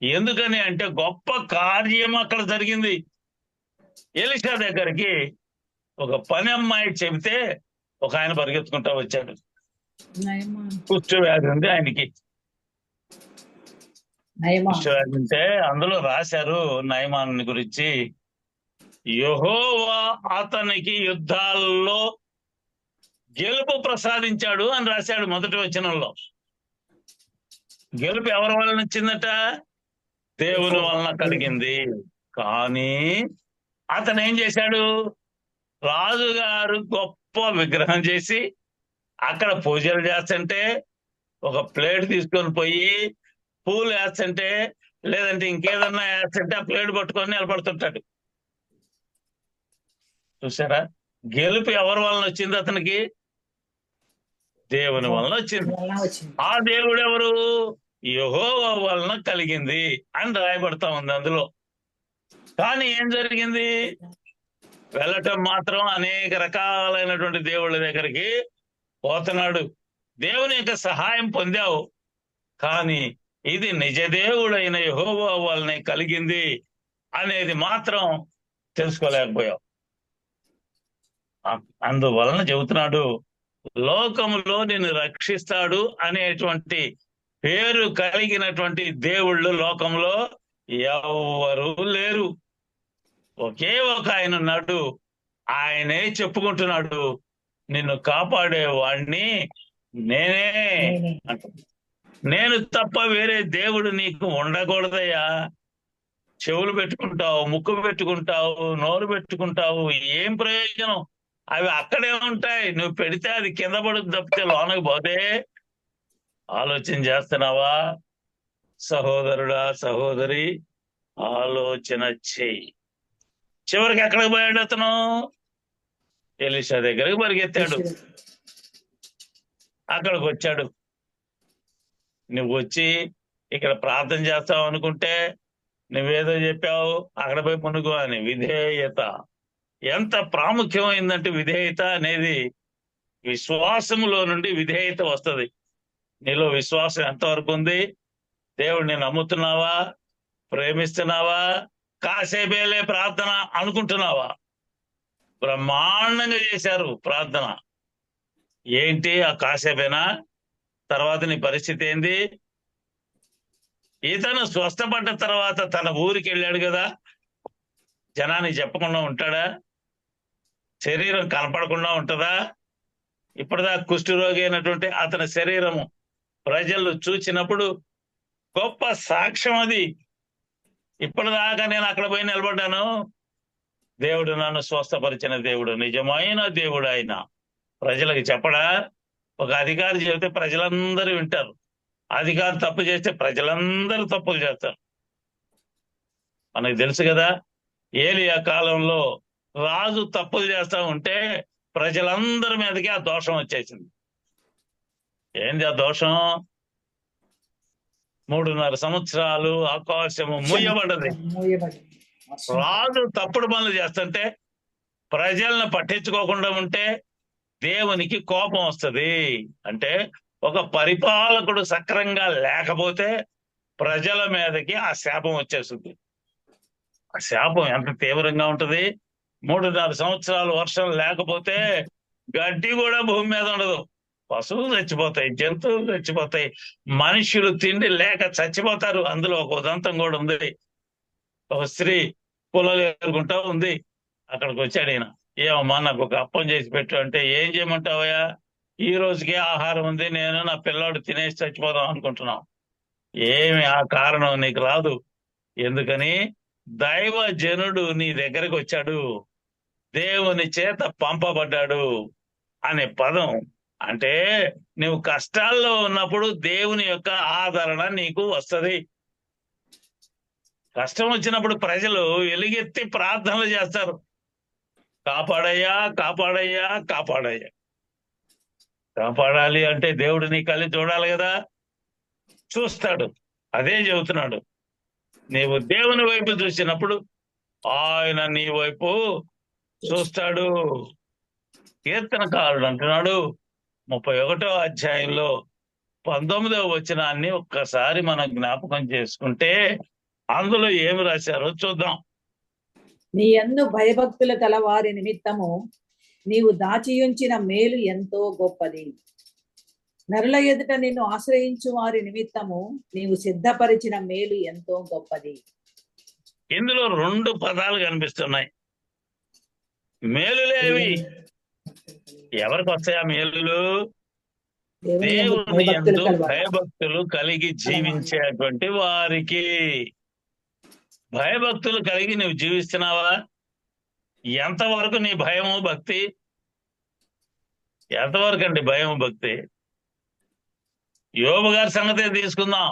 ఎందుకని అంటే గొప్ప కార్యం అక్కడ జరిగింది. ఎలీషా దగ్గరికి ఒక పని అమ్మాయి చెబితే ఒక ఆయన పరిగెత్తుకుంటా వచ్చాడు. కుష్టు వ్యాధి ఉంది ఆయనకి. కుష్టు వ్యాధి ఉంటే అందులో రాశారు నయమాను గురించి, యెహోవా అతనికి యుద్ధాల్లో గెలుపు ప్రసాదించాడు అని రాశాడు మొదటి వచనంలో. గెలుపు ఎవరి వలన వచ్చిందట? దేవుని వలన కలిగింది. కానీ అతను ఏం చేశాడు? రాజుగారు గొప్ప విగ్రహం చేసి అక్కడ పూజలు చేస్తుంటే ఒక ప్లేట్ తీసుకొని పోయి పూలు వేస్తుంటే లేదంటే ఇంకేదన్నా వేస్తుంటే ఆ ప్లేట్ పట్టుకొని నిలబడుతుంటాడు. చూసారా? గెలుపు ఎవరి వలన వచ్చింది అతనికి? దేవుని వలన వచ్చింది. ఆ దేవుడు ఎవరు? యెహోవా వలన కలిగింది అని రాయబడతా ఉంది అందులో. కానీ ఏం జరిగింది? వెళ్ళటం మాత్రం అనేక రకాలైనటువంటి దేవుళ్ళ దగ్గరికి పోతున్నాడు. దేవుని యొక్క సహాయం పొందావు, కానీ ఇది నిజ దేవుడైన యెహోవా వలనే కలిగింది అనేది మాత్రం తెలుసుకోలేకపోయావు. అందువలన చెబుతున్నాడు, లోకములో నిన్ను రక్షిస్తాడు అనేటువంటి పేరు కలిగినటువంటి దేవుళ్ళు లోకంలో ఎవరు లేరు. ఒకే ఒక ఆయన ఉన్నాడు. ఆయనే చెప్పుకుంటున్నాడు, నిన్ను కాపాడేవాడిని నేనే అంట. నేను తప్ప వేరే దేవుడు నీకు ఉండకూడదయ్యా. చెవులు పెట్టుకుంటావు, ముక్కు పెట్టుకుంటావు, నోరు పెట్టుకుంటావు, ఏం ప్రయోజనం? అవి అక్కడే ఉంటాయి. నువ్వు పెడితే అది కింద పడుతుంది తప్పితే లోనకి పోతే. ఆలోచన చేస్తున్నావా సహోదరుడా, సహోదరి? ఆలోచన చెయ్యి. చివరికి ఎక్కడికి పోయాడు అతను? ఎలీషా దగ్గరికి పరిగెత్తాడు. అక్కడికి వచ్చాడు. నువ్వు వచ్చి ఇక్కడ ప్రార్థన చేస్తావు అనుకుంటే నువ్వేదో చెప్పావు, అక్కడ పోయి మునుగు అని. విధేయత ఎంత ప్రాముఖ్యమైందంటే, విధేయత అనేది విశ్వాసములో నుండి విధేయత వస్తుంది. నీలో విశ్వాసం ఎంతవరకు ఉంది? దేవుడిని నమ్ముతున్నావా? ప్రేమిస్తున్నావా? కాసేపేలే ప్రార్థన అనుకుంటున్నావా? బ్రహ్మాండంగా చేశారు ప్రార్థన. ఏంటి ఆ కాసేపేనా? తర్వాత నీ పరిస్థితి ఏంది? ఇతను స్వస్థపడ్డ తర్వాత తన ఊరికి వెళ్ళాడు కదా, జనానికి చెప్పకుండా ఉంటాడా? శరీరం కనపడకుండా ఉంటుందా? ఇప్పటిదాకా కుష్ఠరోగి అయినటువంటి అతని శరీరము ప్రజలు చూచినప్పుడు గొప్ప సాక్ష్యం అది. ఇప్పటిదాకా నేను అక్కడ పోయి నిలబడ్డాను. దేవుడు నన్ను స్వస్థపరిచిన దేవుడు, నిజమైన దేవుడు ఆయన. ప్రజలకు చెప్పడా? ఒక అధికారి చెబితే ప్రజలందరూ వింటారు. అధికారి తప్పు చేస్తే ప్రజలందరూ తప్పులు చేస్తారు. మనకు తెలుసు కదా, ఏలియా కాలంలో రాజు తప్పులు చేస్తా ఉంటే ప్రజలందరి మీదకి ఆ దోషం వచ్చేసింది. ఏంది ఆ దోషం? 3.5 సంవత్సరాలు ఆకాశము మూయబడ్డది. రాజు తప్పుడు పనులు చేస్తుంటే, ప్రజలను పట్టించుకోకుండా ఉంటే దేవునికి కోపం వస్తుంది. అంటే ఒక పరిపాలకుడు సక్రంగా లేకపోతే ప్రజల మీదకి ఆ శాపం వచ్చేస్తుంది. ఆ శాపం ఎంత తీవ్రంగా ఉంటది! 3.5 సంవత్సరాలు వర్షం లేకపోతే గడ్డి కూడా భూమి మీద ఉండదు. పశువులు చచ్చిపోతాయి, జంతువులు చచ్చిపోతాయి, మనుషులు తిండి లేక చచ్చిపోతారు. అందులో ఒక ఉదంతం కూడా ఉంది. ఒక స్త్రీ పొలాలు ఎదుర్కొంటా ఉంది. అక్కడికి వచ్చాడు ఈయన. ఏమమ్మా, నాకు ఒక అప్పం చేసి పెట్టు అంటే, ఏం చేయమంటావయ్యా, ఈ రోజుకే ఆహారం ఉంది, నేను నా పిల్లాడు తినేసి చచ్చిపోదాం అనుకుంటున్నాం. ఏమి ఆ కారణం నీకు రాదు. ఎందుకని? దైవ జనుడు నీ దగ్గరకు వచ్చాడు, దేవుని చేత పంపబడ్డాడు అనే పదం. అంటే నువ్వు కష్టాల్లో ఉన్నప్పుడు దేవుని యొక్క ఆదరణ నీకు వస్తది. కష్టం వచ్చినప్పుడు ప్రజలు ఎలుగెత్తి ప్రార్థనలు చేస్తారు, కాపాడయ్యా, కాపాడయ్యా, కాపాడయ్యా. కాపాడాలి అంటే దేవుడు నీ కళ్ళు చూడాలి కదా, చూస్తాడు. అదే చెబుతున్నాడు, నీవు దేవుని వైపు చూసినప్పుడు ఆయన నీ వైపు చూస్తాడు. కీర్తనకారుడు అంటున్నాడు 31వ అధ్యాయంలో 19వ వచనాన్ని ఒక్కసారి మనం జ్ఞాపకం చేసుకుంటే అందులో ఏమి రాశారో చూద్దాం. నీ యందు భయభక్తులు గల వారి నిమిత్తము నీవు దాచియుంచిన మేలు ఎంతో గొప్పది. నరుల ఎదుట నిన్ను ఆశ్రయించు వారి నిమిత్తము నీవు సిద్ధపరిచిన మేలు ఎంతో గొప్పది. ఇందులో 2 పదాలు కనిపిస్తున్నాయి. మేలులేవి ఎవరికి వస్తాయి ఆ మేలులు? దేవుని యందు భయభక్తులు కలిగి జీవించేటువంటి వారికి. భయభక్తులు కలిగి నువ్వు జీవిస్తున్నావా? ఎంతవరకు నీ భయము భక్తి? ఎంతవరకు అండి భయము భక్తి? యోబు గారి సంగతే తీసుకుందాం.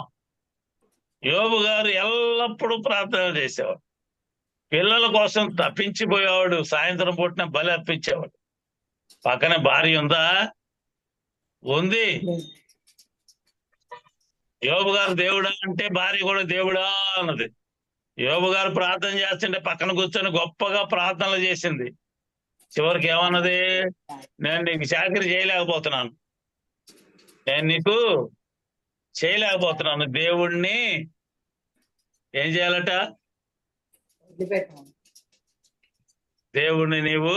యోబు గారు ఎల్లప్పుడూ ప్రార్థన చేసేవాడు, పిల్లల కోసం తప్పించిపోయేవాడు, సాయంత్రం పూటనే బలి అర్పించేవాడు. పక్కన భార్య ఉందా? ఉంది. యోబు గారు దేవుడా అంటే భార్య కూడా దేవుడా అన్నది. యోబు గారు ప్రార్థన చేస్తుంటే పక్కన కూర్చొని గొప్పగా ప్రార్థనలు చేసింది. చివరికి ఏమన్నది? నేను నీకు చాకరీ చేయలేకపోతున్నాను, నేను నీకు చేయలేకపోతున్నాను. దేవుణ్ణి ఏం చేయాలట? దేవుణ్ణి నీవు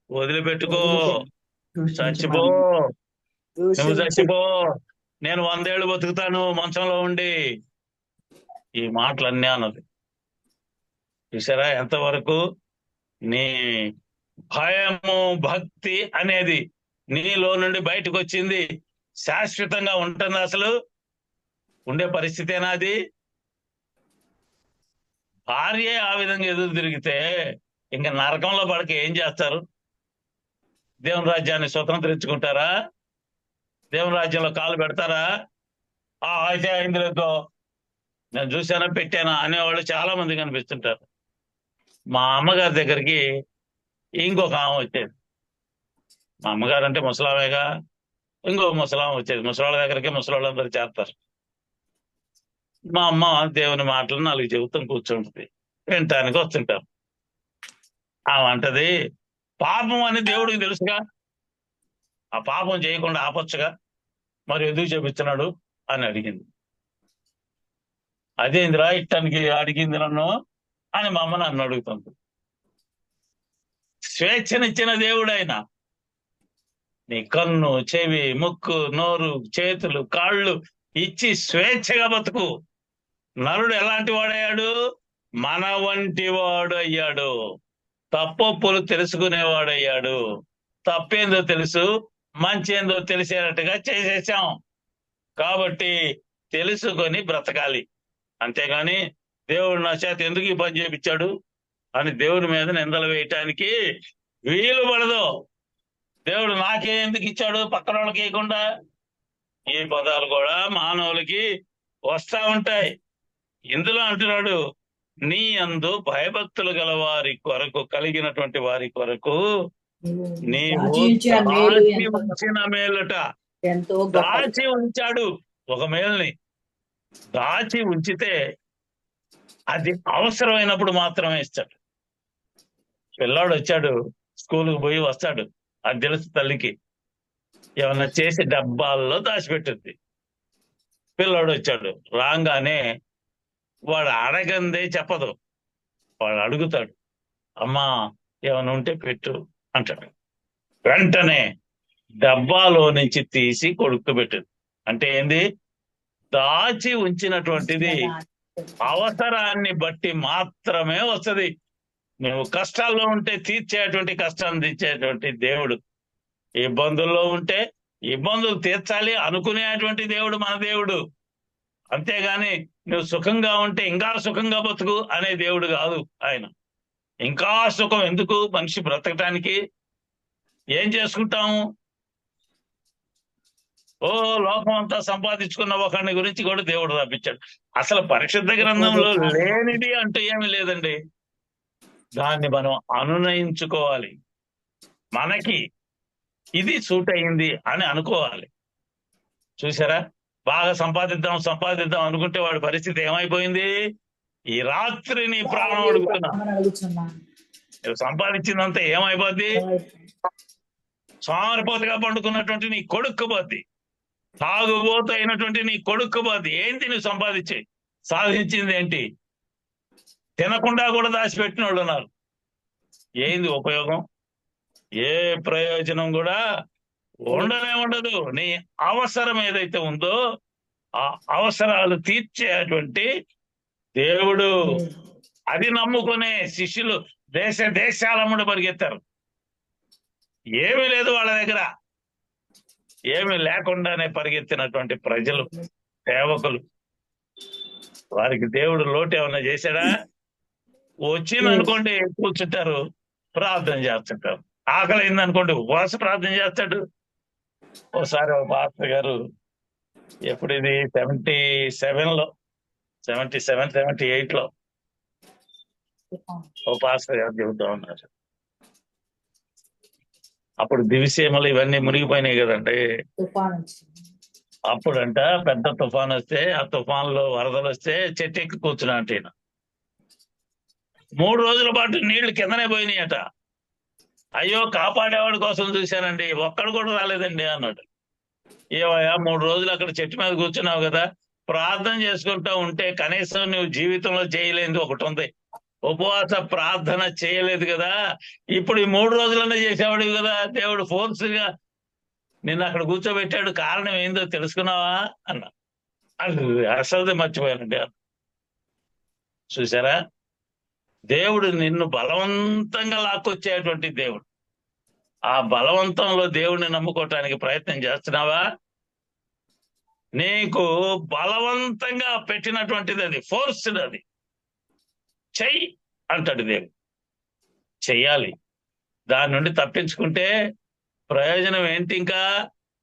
వదిలిపెట్టుకో, చచ్చిపో, నువ్వు చచ్చిపో, నేను 100 ఏళ్ళు బతుకుతాను మంచంలో ఉండి. ఈ మాటలన్నీ అన్నది. చూసారా ఎంతవరకు నీ భయము భక్తి అనేది నీలో నుండి బయటకు వచ్చింది? శాశ్వతంగా ఉంటుంది? అసలు ఉండే పరిస్థితేనా అది? భార్య ఆ విధంగా ఎదురు తిరిగితే ఇంకా నరకంలో పడక ఏం చేస్తారు? దేవుని రాజ్యాన్ని స్వతంత్రించుకుంటారా? దేవుని రాజ్యంలో కాలు పెడతారా? అయితే ఇందులో నేను చూసానా పెట్టానా అనేవాళ్ళు చాలా మంది కనిపిస్తుంటారు. మా అమ్మగారి దగ్గరికి ఇంకొక ఆమె వచ్చేది. మా అమ్మగారు అంటే ముసలామేగా, ఇంకో ముసలామె వచ్చేది. ముసలాళ్ళ దగ్గరికి ముసలాళ్ళందరూ చేస్తారు. మా అమ్మ దేవుని మాటలు 4 చెబుతాం కూర్చుంటుంది, వినటానికి వస్తుంటారు. ఆమె అంటది, పాపం అని దేవుడికి తెలుసుగా, ఆ పాపం చేయకుండా ఆపొచ్చుగా, మరి ఎందుకు చేపిస్తున్నాడు అని అడిగింది. అదేందిరా ఇట్టానికి అడిగింది నన్ను అని మా అమ్మ నన్ను అడుగుతుంది. స్వేచ్ఛనిచ్చిన దేవుడు ఆయన. నీ కన్ను, చెవి, ముక్కు, నోరు, చేతులు, కాళ్ళు ఇచ్చి స్వేచ్ఛగా బతుకు. నరుడు ఎలాంటి వాడయ్యాడు? మన వంటి వాడు అయ్యాడు. తప్పొప్పులు తెలుసుకునేవాడయ్యాడు. తప్పేందో తెలుసు, మంచేందో తెలిసేటట్టుగా చేసేసాం. కాబట్టి తెలుసుకొని బ్రతకాలి. అంతేగాని దేవుడు నా చేత ఎందుకు ఈ పని చేయించాడు అని దేవుడి మీద నిందలు వేయటానికి వీలు పడదు. దేవుడు నాకే ఎందుకు ఇచ్చాడు పక్కన వాళ్ళకి ఇవ్వకుండా? ఈ పదాలు కూడా మానవులకి వస్తా ఉంటాయి. ఇందులో అంటున్నాడు, నీ యందు భయభక్తులు గల వారి కొరకు, కలిగినటువంటి వారి కొరకు నీవు దాచించిన మేలు దాచి ఎంతో ఉంచిన మేలుట. ఎంతో గొప్పది. దాచి ఉంచాడు ఒక మేలుని. దాచి ఉంచితే అది అవసరమైనప్పుడు మాత్రమే ఇస్తాడు. పిల్లాడు వచ్చాడు, స్కూల్కి పోయి వస్తాడు, అది తెలుసు తల్లికి. ఏమన్నా చేసి డబ్బాల్లో దాచిపెట్టింది. పిల్లాడు వచ్చాడు, రాగానే వాడు అడగందే చెప్పదు, వాడు అడుగుతాడు, అమ్మా ఏమైనా ఉంటే పెట్టు అంటాడు. వెంటనే డబ్బాలో నుంచి తీసి కొడుకు పెట్టింది. అంటే ఏంది? దాచి ఉంచినటువంటిది అవసరాన్ని బట్టి మాత్రమే వస్తుంది. నువ్వు కష్టాల్లో ఉంటే తీర్చేటువంటి కష్టాన్ని తీర్చేటువంటి దేవుడు, ఇబ్బందుల్లో ఉంటే ఇబ్బందులు తీర్చాలి అనుకునేటువంటి దేవుడు మన దేవుడు. అంతేగాని నువ్వు సుఖంగా ఉంటే ఇంకా సుఖంగా బతుకు అనే దేవుడు కాదు ఆయన. ఇంకా సుఖం ఎందుకు? మనిషి బ్రతకటానికి ఏం చేసుకుంటాము? ఓ లోకం అంతా సంపాదించుకున్న ఒకరిని గురించి కూడా దేవుడు రప్పించాడు. అసలు పరిశుద్ధ గ్రంథంలో లేనిది అంటూ ఏమీ లేదండి. దాన్ని మనం అనునయించుకోవాలి. మనకి ఇది సూట్ అయింది అని అనుకోవాలి. చూసారా, బాగా సంపాదిద్దాం అనుకుంటే వాడి పరిస్థితి ఏమైపోయింది? ఈ రాత్రి నీ ప్రాణం అడుగుతున్నా, సంపాదించిందంతా ఏమైపోద్ది? సోమరిపోతుగా పండుకున్నటువంటి నీ కొడుకు పోద్ది, తాగుబోతు అయినటువంటి నీ కొడుకు పోద్ది. ఏంటి నువ్వు సాధించింది ఏంటి? తినకుండా కూడా దాచిపెట్టిన వాళ్ళు ఉన్నారు. ఏంది ఉపయోగం? ఏ ప్రయోజనం కూడా ఉండదు. నీ అవసరం ఏదైతే ఉందో ఆ అవసరాలు తీర్చేటువంటి దేవుడు. అది నమ్ముకునే శిష్యులు దేశాలమ్ముడు పరిగెత్తారు. ఏమీ లేదు వాళ్ళ దగ్గర, ఏమీ లేకుండానే పరిగెత్తినటువంటి ప్రజలు, సేవకులు, వారికి దేవుడు లోటు ఏమన్నా చేశాడా? వచ్చిందనుకోండి కూర్చుంటారు, ప్రార్థన చేస్తుంటారు. ఆకలి అయిందనుకోండి ఉపవాస ప్రార్థన చేస్తాడు. ఒకసారి ఒక పాస్టర్ గారు, ఎప్పుడు ఇది 77లో 78లో ఒక పాస్టర్ గారు చెబుతా ఉన్నారు. అప్పుడు దివిసీమలు ఇవన్నీ మునిగిపోయినాయి కదండి. అప్పుడంట పెద్ద తుఫాన్ వస్తే, ఆ తుఫాన్లో వరదలు వస్తే చెట్టు ఎక్కి కూర్చున్నా అంటే 3 రోజుల పాటు నీళ్లు కిందనే పోయినాయట. అయ్యో కాపాడేవాడి కోసం చూశానండి, ఒక్కడు కూడా రాలేదండి అన్నాడు. ఏవయ్యా 3 రోజులు అక్కడ చెట్టు మీద కూర్చున్నావు కదా, ప్రార్థన చేసుకుంటా ఉంటే కనీసం నువ్వు జీవితంలో చేయలేనిది ఒకటి ఉంది, ఉపవాస ప్రార్థన చేయలేదు కదా. ఇప్పుడు ఈ 3 రోజులనే చేసేవాడు కదా, దేవుడు ఫోర్స్ గా నిన్ను అక్కడ కూర్చోబెట్టాడు, కారణం ఏందో తెలుసుకున్నావా అన్నా. అసలు మర్చిపోయానండి. చూసారా, దేవుడు నిన్ను బలవంతంగా లాక్కొచ్చేటువంటి దేవుడు. ఆ బలవంతంలో దేవుడిని నమ్ముకోవటానికి ప్రయత్నం చేస్తున్నావా? నీకు బలవంతంగా పెట్టినటువంటిది, అది ఫోర్స్డ్, అది చెయ్యి అంటాడు దేవుడు. చెయ్యాలి. దాని నుండి తప్పించుకుంటే ప్రయోజనం ఏంటి? ఇంకా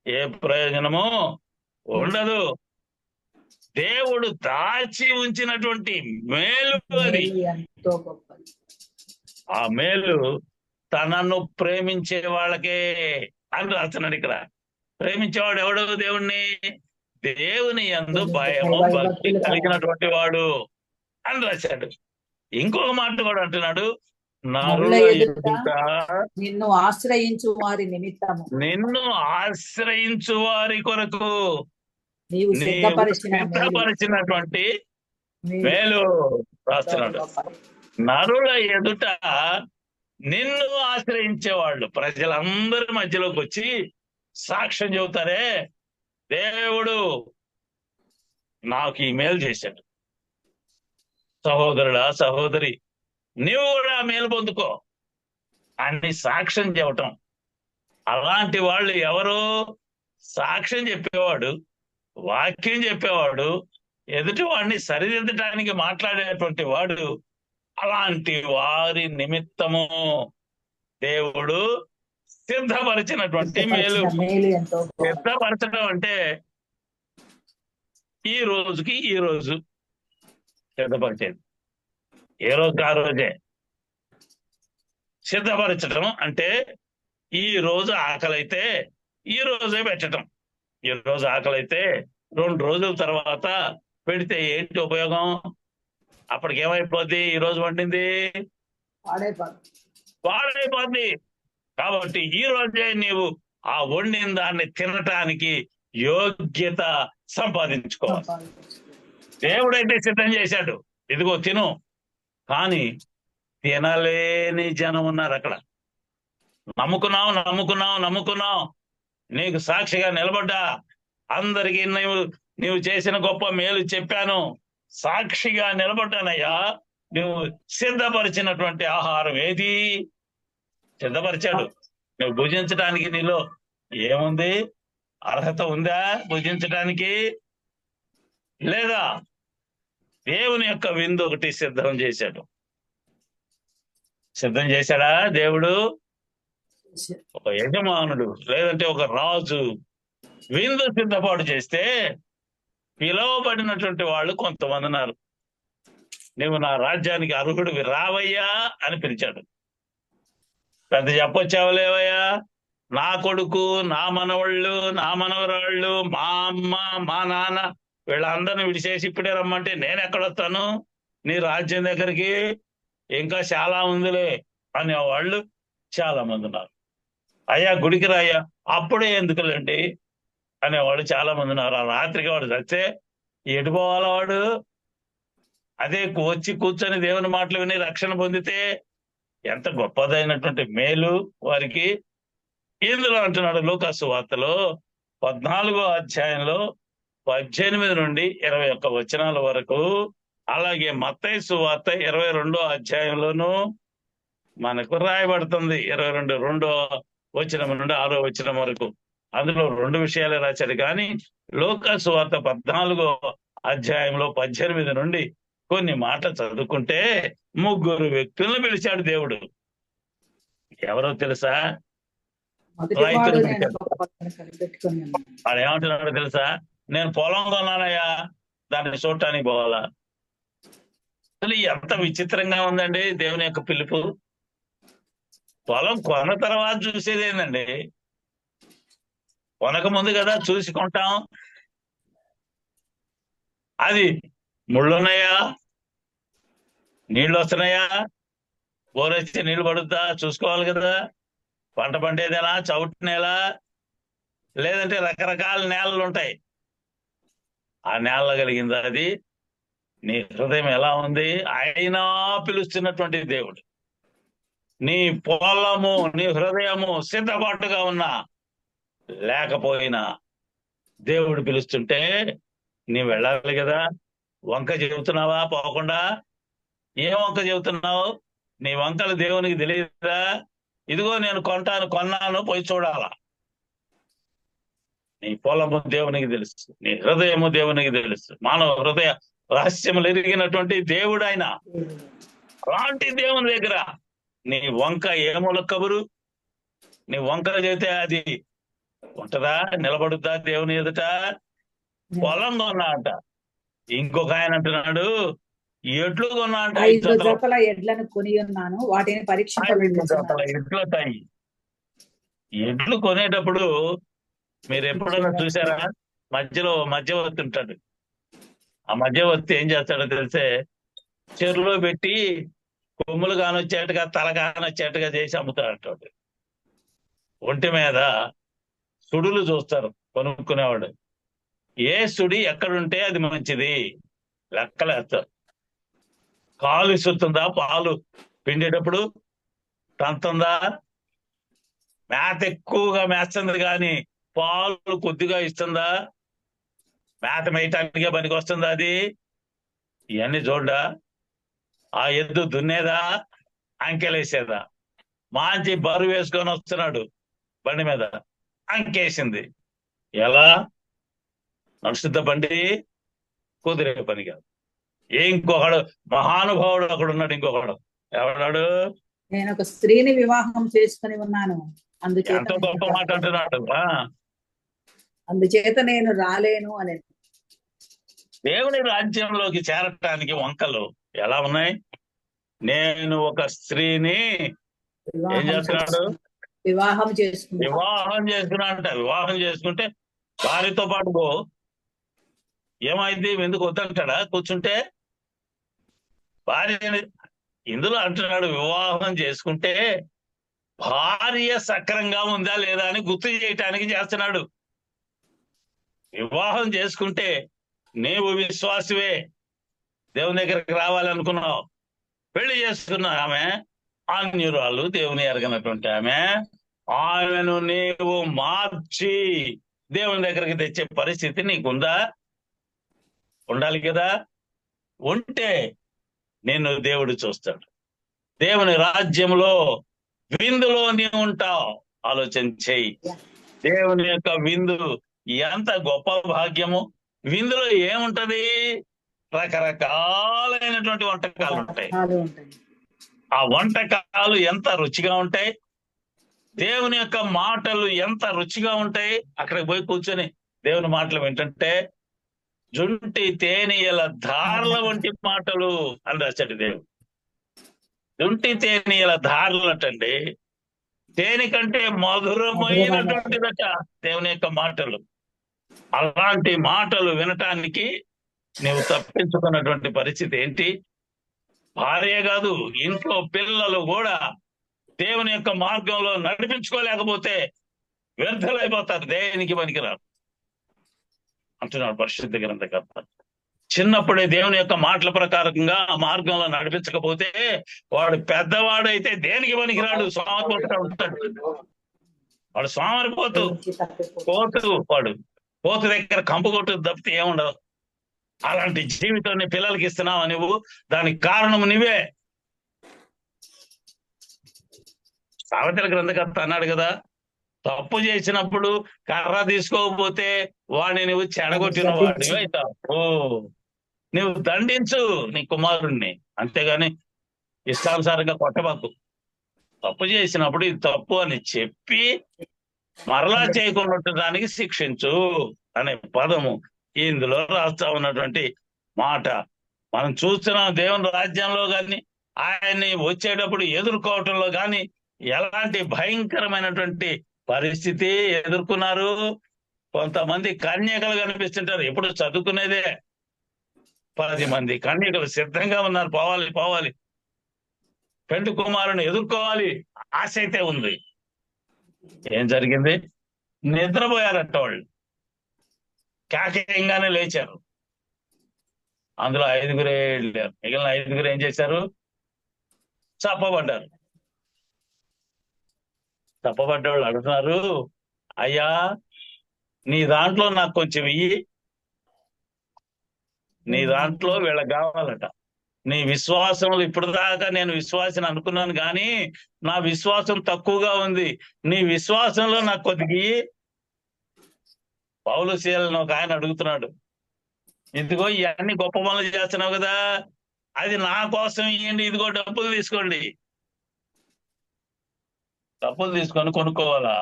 ఏ ప్రయోజనము ఉండదు. దేవుడు దాచి ఉంచినటువంటి మేలు అది. ఆ మేలు తనను ప్రేమించే వాళ్ళకే అని రాస్తున్నాడు ఇక్కడ. ప్రేమించేవాడు ఎవడు? దేవుణ్ణి. దేవుని యందు భయము భక్తి కలిగినటువంటి వాడు అని రాశాడు. ఇంకొక మాట కూడా అంటున్నాడు, నరుల ఎదుట నిన్ను ఆశ్రయించు వారి నిమిత్తము, నిన్ను ఆశ్రయించు వారి కొరకు నీవు సిద్ధపరిచినటువంటి మేలు రాస్తున్నాడు. నరుల ఎదుట నిన్ను ఆశ్రయించేవాళ్ళు ప్రజలందరి మధ్యలోకి వచ్చి సాక్ష్యం చెబుతారే, దేవుడు నాకు ఈ మేలు చేశాడు. సహోదరుడా, సహోదరి, నీవు కూడా మేలు పొందుకో అని సాక్ష్యం చెప్పటం. అలాంటి వాళ్ళు ఎవరు? సాక్ష్యం చెప్పేవాడు, వాక్యం చెప్పేవాడు, ఎదుటి వాడిని సరిదిద్దడానికి మాట్లాడేటువంటి వాడు. అలాంటి వారి నిమిత్తము దేవుడు సిద్ధపరిచినటువంటి మేలు. సిద్ధపరిచిన మేలు ఎంతో గొప్ప. సిద్ధపరచడం అంటే ఈ రోజుకి ఈ రోజు సిద్ధపరిచేది, ఏ రోజుకి ఆ రోజే. సిద్ధపరచడం అంటే ఈ రోజు ఆకలైతే ఈ రోజే పెట్టడం. ఈ రోజు ఆకలైతే 2 రోజుల తర్వాత పెడితే ఏంటి ఉపయోగం? అప్పటికి ఏమైపోద్ది? ఈ రోజు వండింది పాడైపోద్ది. కాబట్టి ఈ రోజే నీవు ఆ వండిన దాన్ని తినటానికి యోగ్యత సంపాదించుకోవాలి. దేవుడైతే సిద్ధం చేశాడు, ఇదిగో తిను. కానీ తినలేని జనం ఉన్నారు అక్కడ. నమ్ముకున్నావు, నీకు సాక్షిగా నిలబడ్డా, అందరికీ నీవు చేసిన గొప్ప మేలు చెప్పాను, సాక్షిగా నిలబడ్డానయ్యా. నువ్వు సిద్ధపరిచినటువంటి ఆహారం ఏది? సిద్ధపరిచాడు. నువ్వు భుజించడానికి నీలో ఏముంది? అర్హత ఉందా భుజించడానికి? లేదా? దేవుని యొక్క విందు ఒకటి సిద్ధం చేశాడు. సిద్ధం చేశాడా దేవుడు? ఒక యజమానుడు లేదంటే ఒక రాజు విందు సిద్ధపాటు చేస్తే పిలువబడినటువంటి వాళ్ళు కొంతమంది ఉన్నారు. నువ్వు నా రాజ్యానికి అర్హుడివి, రావయ్యా అని పిలిచాడు. పెద్ద చెప్పొచ్చావులేవయ్యా, నా కొడుకు, నా మనవళ్ళు, నా మనవరాళ్ళు, మా అమ్మ, మా నాన్న వీళ్ళందరినీ విడిచేసి ఇప్పుడే రమ్మంటే నేను ఎక్కడొస్తాను నీ రాజ్యం దగ్గరికి? ఇంకా చాలా ఉందిలే అనేవాళ్ళు చాలా మంది ఉన్నారు. అయ్యా గుడికి రాయ్యా, అప్పుడే ఎందుకులేండి అనేవాడు చాలా మంది ఉన్నారు. ఆ రాత్రికి వాడు చస్తే ఎటు పోవాలా వాడు? అదే వచ్చి కూర్చొని దేవుని మాటలు విని రక్షణ పొందితే ఎంత గొప్పదైనటువంటి మేలు వారికి. ఇందులో అంటున్నాడు లూకాసు వార్తలో 14వ అధ్యాయంలో 18 నుండి 21 వచనాల వరకు, అలాగే మత్తయి సువార్త 22వ అధ్యాయంలోను మనకు రాయబడుతుంది 22వ వచనం నుండి 6వ వచనం వరకు. అందులో 2 విషయాలే రాశాడు. కానీ లూకాసు వార్త 14వ అధ్యాయంలో 18 నుండి కొన్ని మాటలు చదువుకుంటే 3 వ్యక్తులను పిలిచాడు దేవుడు. ఎవరో తెలుసా? రైతులు పిలిచాడు. వాడు ఏమంటున్నాడో తెలుసా? నేను పొలం కొన్నానయ్యా, దాన్ని చూడటానికి పోవాలా? అసలు ఎంత విచిత్రంగా ఉందండి దేవుని యొక్క పిలుపు. పొలం కొన్న తర్వాత చూసేది ఏందండి? కొనక ముందు కదా చూసి కొంటాం. అది ముళ్ళున్నాయా, నీళ్ళు వస్తున్నాయా, బోరెచ్చి నీళ్లు పడుద్దా చూసుకోవాలి కదా. పంట పండేదేనా, చౌటి నేల, లేదంటే రకరకాల నేలలు ఉంటాయి. ఆ నేల కలిగిందా అది? నీ హృదయం ఎలా ఉంది? అయినా పిలుస్తున్నటువంటి దేవుడు. నీ పొలము, నీ హృదయము సిద్ధపాటుగా ఉన్నా లేకపోయినా దేవుడు పిలుస్తుంటే నీ వెళ్ళాలి కదా. వంక చెబుతున్నావా పోకుండా? ఏం వంక చెబుతున్నావు? నీ వంకలు దేవునికి తెలియదా? ఇదిగో నేను కొన్నాను పోయి చూడాలా. నీ పొలము దేవునికి తెలుసు, నీ హృదయము దేవునికి తెలుసు. మానవ హృదయ రహస్యములు ఎరిగినటువంటి దేవుడు ఆయన. అలాంటి దేవుని దగ్గర నీ వంక ఏమూల కబురు? నీ వంకలు చెబితే అది ఉంటదా, నిలబడుద్దా దేవుని ఎదుట? పొలం కొన్నా అంట. ఇంకొక ఆయన అంటున్నాడు ఎడ్లు కొన్నా అంట. 5 జతల ఎడ్లను కొని ఉన్నాను, వాటిని ఎడ్లుతాయి. ఎడ్లు కొనేటప్పుడు మీరు ఎప్పుడైనా చూసారా? మధ్యలో మధ్యవర్తి ఉంటాడు. ఆ మధ్యవర్తి ఏం చేస్తాడో తెలిసే, చెరువులో పెట్టి కొమ్ములు కానొచ్చేట్టుగా తల కానొచ్చేట్టుగా చేసి అమ్ముతాడు. ఒంటి మీద సుడులు చూస్తారు కొనుక్కునేవాడు. ఏ సుడి ఎక్కడుంటే అది మంచిది లెక్కలేస్తారు. కాలు ఇస్తుందా, పాలు పిండేటప్పుడు తంతుందా, మేత ఎక్కువగా మేస్తుంది కానీ పాలు కొద్దిగా ఇస్తుందా, మేత మేయటానికే పనికి వస్తుందా అది? ఇవన్నీ చూడ్డా. ఆ ఎద్దు దున్నేదా, అంకెలేసేదా? మంచి బరువు వేసుకొని వస్తున్నాడు బండి మీద, అంకేసింది. ఎలా నడుస్తుందా బండి? కుదిరే పని కాదు. ఇంకొకడు మహానుభావుడు ఒకడు ఉన్నాడు, ఇంకొకడు ఎవడాడు? నేను ఒక స్త్రీని వివాహం చేసుకుని ఉన్నాను, అందుచేత ఎంత గొప్ప మాట అంటున్నాడు. అందుచేత నేను రాలేను అని. దేవుని రాజ్యంలోకి చేరటానికి వంకలు ఎలా ఉన్నాయి? నేను ఒక స్త్రీని ఏం చేస్తున్నాడు? వివాహం చేసుకున్నాను. వివాహం చేసుకుంటే భార్యతో పాటు పో, ఏమైంది? ఎందుకు వద్దంటాడా కూర్చుంటే? భార్య ఇందులో అంటున్నాడు, వివాహం చేసుకుంటే భార్య సక్రంగా ఉందా లేదా అని గుర్తు చేయటానికి చేస్తున్నాడు. వివాహం చేసుకుంటే నీవు విశ్వాసవే, దేవుని దగ్గరికి రావాలనుకున్నావు, పెళ్లి చేసుకున్న ఆమె అన్యురాలు, దేవుని ఎరగనటువంటి ఆమెను నీవు మార్చి దేవుని దగ్గరికి తెచ్చే పరిస్థితి నీకుందా? ఉండాలి కదా. ఉంటే నిన్ను దేవుడు చూస్తాడు. దేవుని రాజ్యంలో విందులో నీవు ఉంటావు. ఆలోచన చెయ్యి. దేవుని యొక్క విందు ఎంత గొప్ప భాగ్యము. విందులో ఏముంటది? రకరకాలైనటువంటి వంటకాలు ఉంటాయి. ఆ వంటకాలు ఎంత రుచిగా ఉంటాయి. దేవుని యొక్క మాటలు ఎంత రుచిగా ఉంటాయి. అక్కడికి పోయి కూర్చొని దేవుని మాటలు వింటుంటే జుంటి తేనీయల ధారల వంటి మాటలు అని రాశాడు దేవుడు. జుంటి తేనీయల ధారలు అంటండి, తేనె కంటే మధురమైనటువంటిదట దేవుని యొక్క మాటలు. అలాంటి మాటలు వినటానికి నీవు తప్పించుకున్నటువంటి పరిస్థితి ఏంటి? భార్య కాదు, ఇంట్లో పిల్లలు కూడా దేవుని యొక్క మార్గంలో నడిపించుకోలేకపోతే వ్యర్థులైపోతారు, దేనికి పనికిరారు అంటున్నాడు పరిశుద్ధ గ్రంథకర్త. చిన్నప్పుడే దేవుని యొక్క మాటల ప్రకారంగా ఆ మార్గంలో నడిపించకపోతే వాడు పెద్దవాడైతే దేనికి పనికిరాడు, సోమరిపోతుగా ఉంటాడు. వాడు సోమరిపోతు, వాడు పోతు దగ్గర కంపు కొట్టు తప్పితే ఏముండదు. అలాంటి జీవితాన్ని పిల్లలకి ఇస్తున్నావు నువ్వు, దానికి కారణం నువ్వే. సామెతల గ్రంథకర్త అన్నాడు కదా, తప్పు చేసినప్పుడు కర్ర తీసుకోకపోతే వాడిని నువ్వు చెడగొట్టిన వాడివి అవుతావు. నువ్వు దండించు నీ కుమారుణ్ణి, అంతేగాని ఇష్టానుసారంగా కొట్టబాకు. తప్పు చేసినప్పుడు ఇది తప్పు అని చెప్పి మరలా చేయకుండా దానికి శిక్షించు అనే పదము ఇందులో రాస్తా ఉన్నటువంటి మాట. మనం చూస్తున్నాం దేవుని రాజ్యంలో కానీ ఆయన్ని వచ్చేటప్పుడు ఎదుర్కోవటంలో కానీ ఎలాంటి భయంకరమైనటువంటి పరిస్థితి ఎదుర్కొన్నారు. కొంతమంది కన్యకలు కనిపిస్తుంటారు, ఎప్పుడు చదువుకునేదే. 10 మంది కన్యకలు సిద్ధంగా ఉన్నారు, పోవాలి పెండు కుమారుని ఎదుర్కోవాలి ఆశ అయితే ఉంది. ఏం జరిగింది? నిద్రపోయారట వాళ్ళు. కేకయంగానే లేచారు. అందులో 5గురే వెళ్ళారు. మిగిలిన 5గురు ఏం చేశారు? చప్పబడ్డారు. తప్పబడ్డవాళ్ళు అడుగుతున్నారు, అయ్యా నీ దాంట్లో నాకు కొంచెం ఇయ్యి, నీ దాంట్లో వీళ్ళకి కావాలట. నీ విశ్వాసంలో ఇప్పుడు దాకా నేను విశ్వాసం అనుకున్నాను కానీ నా విశ్వాసం తక్కువగా ఉంది, నీ విశ్వాసంలో నాకు కొద్దిగా ఇయ్యి. పౌలు శీలను ఒక ఆయన అడుగుతున్నాడు, ఇదిగో ఇవన్నీ గొప్ప పనులు చేస్తున్నావు కదా, అది నా కోసం ఇవ్వండి, ఇదిగో డబ్బులు తీసుకోండి. డబ్బులు తీసుకొని కొనుక్కోవాలా?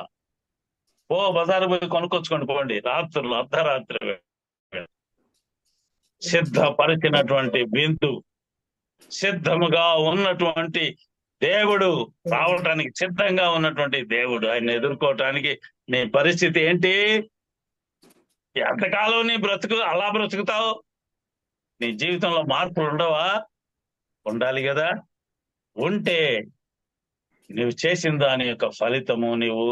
బజారు పోయి కొనుక్కొచ్చుకోండి పోండి. రాత్రులు అర్ధరాత్రి సిద్ధపరిచినటువంటి బిందు, సిద్ధముగా ఉన్నటువంటి దేవుడు, రావటానికి సిద్ధంగా ఉన్నటువంటి దేవుడు, ఆయన ఎదుర్కోవటానికి నీ పరిస్థితి ఏంటి? ఎంతకాలం నీ బ్రతుకు అలా బ్రతుకుతావు? నీ జీవితంలో మార్పులు ఉండవా? ఉండాలి కదా. ఉంటే నువ్వు చేసిన దాని యొక్క ఫలితము నీవు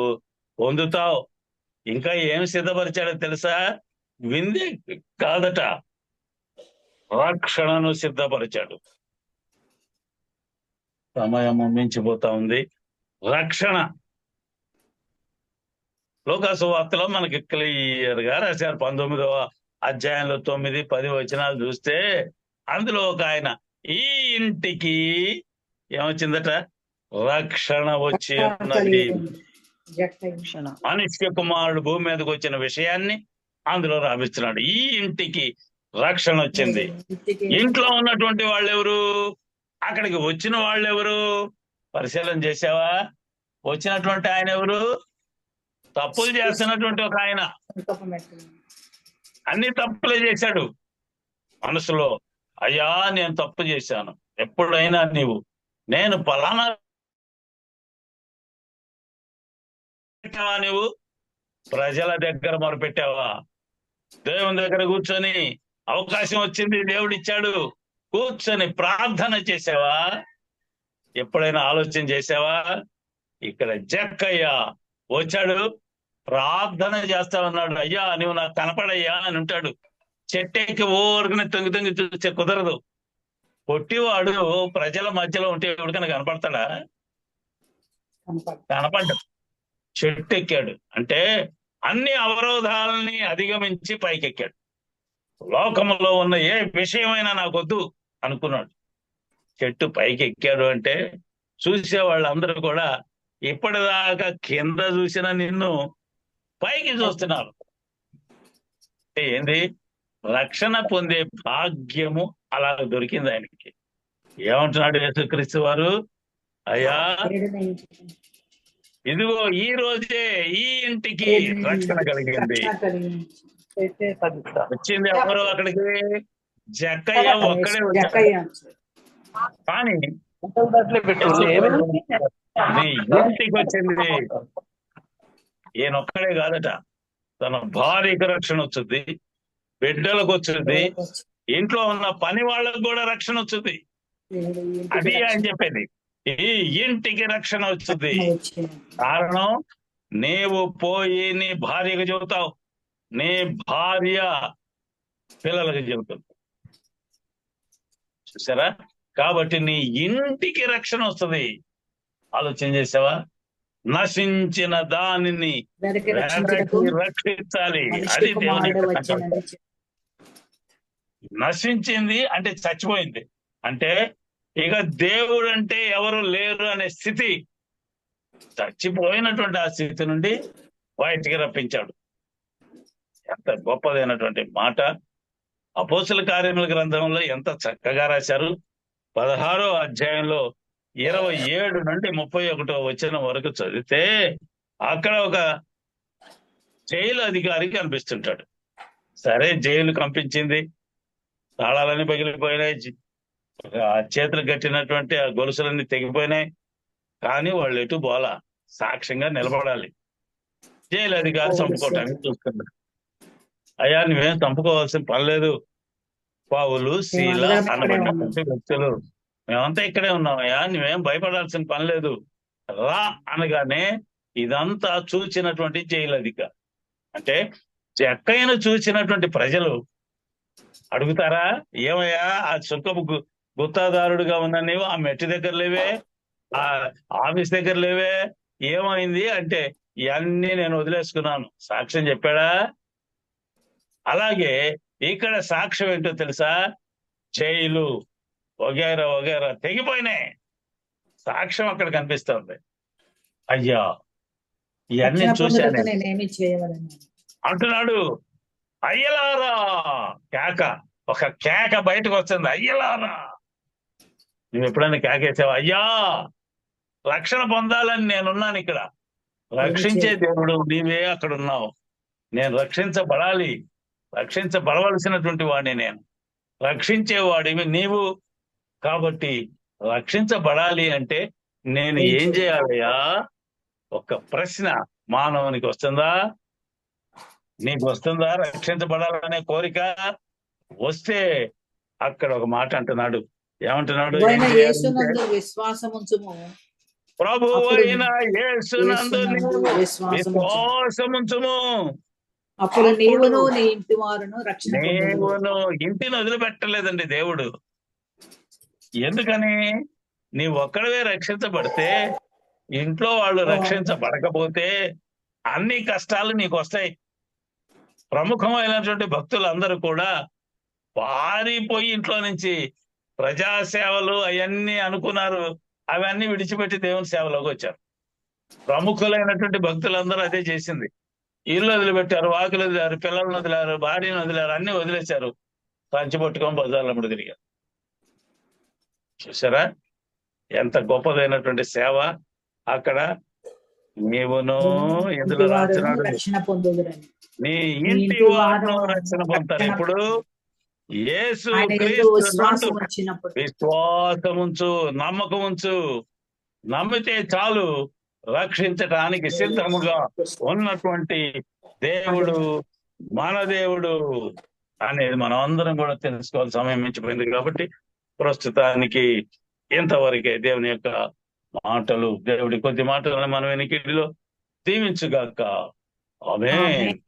పొందుతావు. ఇంకా ఏం సిద్ధపరిచాడో తెలుసా? విందే కాదట, రక్షణను సిద్ధపరిచాడు. సమయం మించిపోతా ఉంది. రక్షణ లోకాసు వార్తలో మనకి క్లియర్ గా రాశారు. 19వ అధ్యాయంలో 9, 10 వచనాలు చూస్తే అందులో ఒక ఆయన, ఈ ఇంటికి ఏమొచ్చిందట? రక్షణ వచ్చి ఉన్నది. మనుష్య కుమారుడు భూమి మీదకి వచ్చిన విషయాన్ని అందులో రాపిస్తున్నాడు. ఈ ఇంటికి రక్షణ వచ్చింది. ఇంట్లో ఉన్నటువంటి వాళ్ళు ఎవరు, అక్కడికి వచ్చిన వాళ్ళు ఎవరు, పరిశీలన చేసావా? వచ్చినటువంటి ఆయన ఎవరు? తప్పులు చేస్తున్నటువంటి ఒక ఆయన. అన్ని తప్పులే చేశాడు మనసులో. అయ్యా నేను తప్పు చేశాను. ఎప్పుడైనా నేను పలానా పెట్టావా? నువ్వు ప్రజల దగ్గర మొరపెట్టావా? దేవుని దగ్గర కూర్చొని అవకాశం వచ్చింది, దేవుడు ఇచ్చాడు, కూర్చొని ప్రార్థన చేసావా? ఎప్పుడైనా ఆలోచన చేసావా? ఇక్కడ జక్కయ్య వచ్చాడు, ప్రార్థన చేస్తా ఉన్నాడు. అయ్యా నువ్వు నాకు కనపడయ్యా అని ఉంటాడు. చెట్టెక్కి ఊరికనే తొంగి తొంగి చూస్తే కుదరదు. పొట్టివాడు ప్రజల మధ్యలో ఉంటే ఎవరికైనా కనపడతాడా? కనపడ్డాడు. చెట్టు ఎక్కాడు అంటే అన్ని అవరోధాలని అధిగమించి పైకెక్కాడు. లోకంలో ఉన్న ఏ విషయమైనా నాకొద్దు అనుకున్నాడు. చెట్టు పైకి ఎక్కాడు అంటే చూసే వాళ్ళందరూ కూడా ఇప్పటిదాకా కింద చూసిన నిన్ను పైకి చూస్తున్నారు. ఏంది? రక్షణ పొందే భాగ్యము అలా దొరికింది ఆయనకి. ఏమంటున్నాడు యేసుక్రీస్తు వారు? అయ్యా ఇదిగో ఈ రోజే ఈ ఇంటికి రక్షణ కలిగింది. వచ్చింది ఎవరు అక్కడికి? జక్కయ్య ఒక్కడే వచ్చాడు. కానీ నీ ఇంటికి వచ్చింది ఈయనొక్కడే కాదట, తన భార్యకి రక్షణ వచ్చింది, బిడ్డలకు వచ్చింది, ఇంట్లో ఉన్న పని వాళ్ళకు కూడా రక్షణ వచ్చింది. అది అని చెప్పేది, ఈ ఇంటికి రక్షణ వచ్చింది. కారణం నీవు పోయి నీ భార్యకు చెబుతావు, నీ భార్య పిల్లలకు చెబుతుంది. చూసారా? కాబట్టి నీ ఇంటికి రక్షణ వస్తుంది. ఆలోచన చేసావా? నశించిన దానిని రక్షించాలి. అది దేవుని. నశించింది అంటే చచ్చిపోయింది, అంటే ఇక దేవుడు అంటే ఎవరు లేరు అనే స్థితి, చచ్చిపోయినటువంటి ఆ స్థితి నుండి బయటికి రప్పించాడు. ఎంత గొప్పదైనటువంటి మాట! అపోస్తుల కార్యముల గ్రంథంలో ఎంత చక్కగా రాశారు. 16వ అధ్యాయంలో 27 నుండి 31వ వచనం వరకు చదివితే అక్కడ ఒక జైలు అధికారి కనిపిస్తుంటాడు. సరే, జైలు కంపించింది, తాళాలన్నీ పగిలిపోయినాయి, చేతులు కట్టినటువంటి ఆ గొలుసులన్నీ తెగిపోయినాయి. కానీ వాళ్ళు ఎటు బోలా, సాక్ష్యంగా నిలబడాలి. జైలు అధికారి చంపుకోవటానికి చూస్తున్నాడు. అయ్యా నువ్వేం చంపుకోవాల్సిన పని లేదు, పౌలు శీల అనబడినటువంటి వ్యక్తులు మేమంతా ఇక్కడే ఉన్నామయ్యా, నువ్వేం భయపడాల్సిన పని లేదు, రా అనగానే ఇదంతా చూచినటువంటి జైలు అధికారి, అంటే జక్కయ్యను చూసినటువంటి ప్రజలు అడుగుతారా? ఏమయ్యా ఆ సుంకపు గుత్తాదారుడుగా ఉన్న నీవు ఆ మెట్టు దగ్గర లేవే, ఆ ఆఫీస్ దగ్గర లేవే, ఏమైంది అంటే ఇవన్నీ నేను వదిలేసుకున్నాను. సాక్ష్యం చెప్పాడా? అలాగే ఇక్కడ సాక్ష్యం ఏంటో తెలుసా? జైలు వగేరా వగేరా తెగిపోయినాయి. సాక్ష్యం అక్కడ కనిపిస్తుంది. అయ్యా ఇవన్నీ చూశాను అంటున్నాడు. అయ్యలారా కేక, ఒక కేక బయటకు వస్తుంది. అయ్యలారా, నువ్వు ఎప్పుడైనా కేకేసావా? అయ్యా రక్షణ పొందాలని నేనున్నాను ఇక్కడ, రక్షించే దేవుడు నీవే అక్కడ ఉన్నావు, నేను రక్షించబడాలి, రక్షించబడవలసినటువంటి వాడిని, నేను రక్షించేవాడివి నీవు. కాబట్టి రక్షించబడాలి అంటే నేను ఏం చేయాలయ్యా? ఒక ప్రశ్న మానవునికి వస్తుందా? నీకు వస్తుందా రక్షించబడాలనే కోరిక? వస్తే అక్కడ ఒక మాట అంటున్నాడు. ఏమంటున్నాడు? ప్రభు అయిన యేసునందు విశ్వాసముంచుము, అప్పుడు నీవును నీ ఇంటి వారును రక్షణ. నీవును ఇంటిని వదిలిపెట్టలేదండి దేవుడు. ఎందుకని? నీవు ఒక్కడవే రక్షించబడితే, ఇంట్లో వాళ్ళు రక్షించబడకపోతే అన్ని కష్టాలు నీకు వస్తాయి. ప్రముఖమైనటువంటి భక్తులందరూ కూడా పారిపోయి ఇంట్లో నుంచి ప్రజాసేవలు అవన్నీ అనుకున్నారు, అవన్నీ విడిచిపెట్టి దేవుని సేవలోకి వచ్చారు. ప్రముఖులైనటువంటి భక్తులందరూ అదే చేసింది. ఇల్లు వదిలిపెట్టారు, వాకులు వదిలారు, పిల్లలను వదిలారు, భార్యను వదిలారు, అన్ని వదిలేశారు. సంచి పట్టుకొని బజార్లో అమ్ముడు తిరిగారు. చూసారా ఎంత గొప్పదైనటువంటి సేవ అక్కడ. నీవును ఎందులో ఇంటి వారును రాస్తున్నాడు, రక్షణ పొందుదురని. నీ నీ ఇంటి ఇంటి వారును వారు రక్షణ పొందుతారు. రక్షణ ఇప్పుడు యేసు ఆయన ఎందు క్రీస్తు విశ్వాసం నందు వచ్చినప్పుడు విశ్వాసం ఉంచు, నమ్మకం ఉంచు. నమ్మితే చాలు, రక్షించటానికి సిద్ధముగా ఉన్నటువంటి దేవుడు మన దేవుడు అనేది మనం అందరం కూడా తెలుసుకోవాలి. సమయం మించిపోయింది కాబట్టి ప్రస్తుతానికి ఇంతవరకే దేవుని యొక్క మాటలు. దేవుడి కొద్ది మాటలను మనం వెనికిడిలో దీవించుగాక. ఆమేన్. ఆమేన్.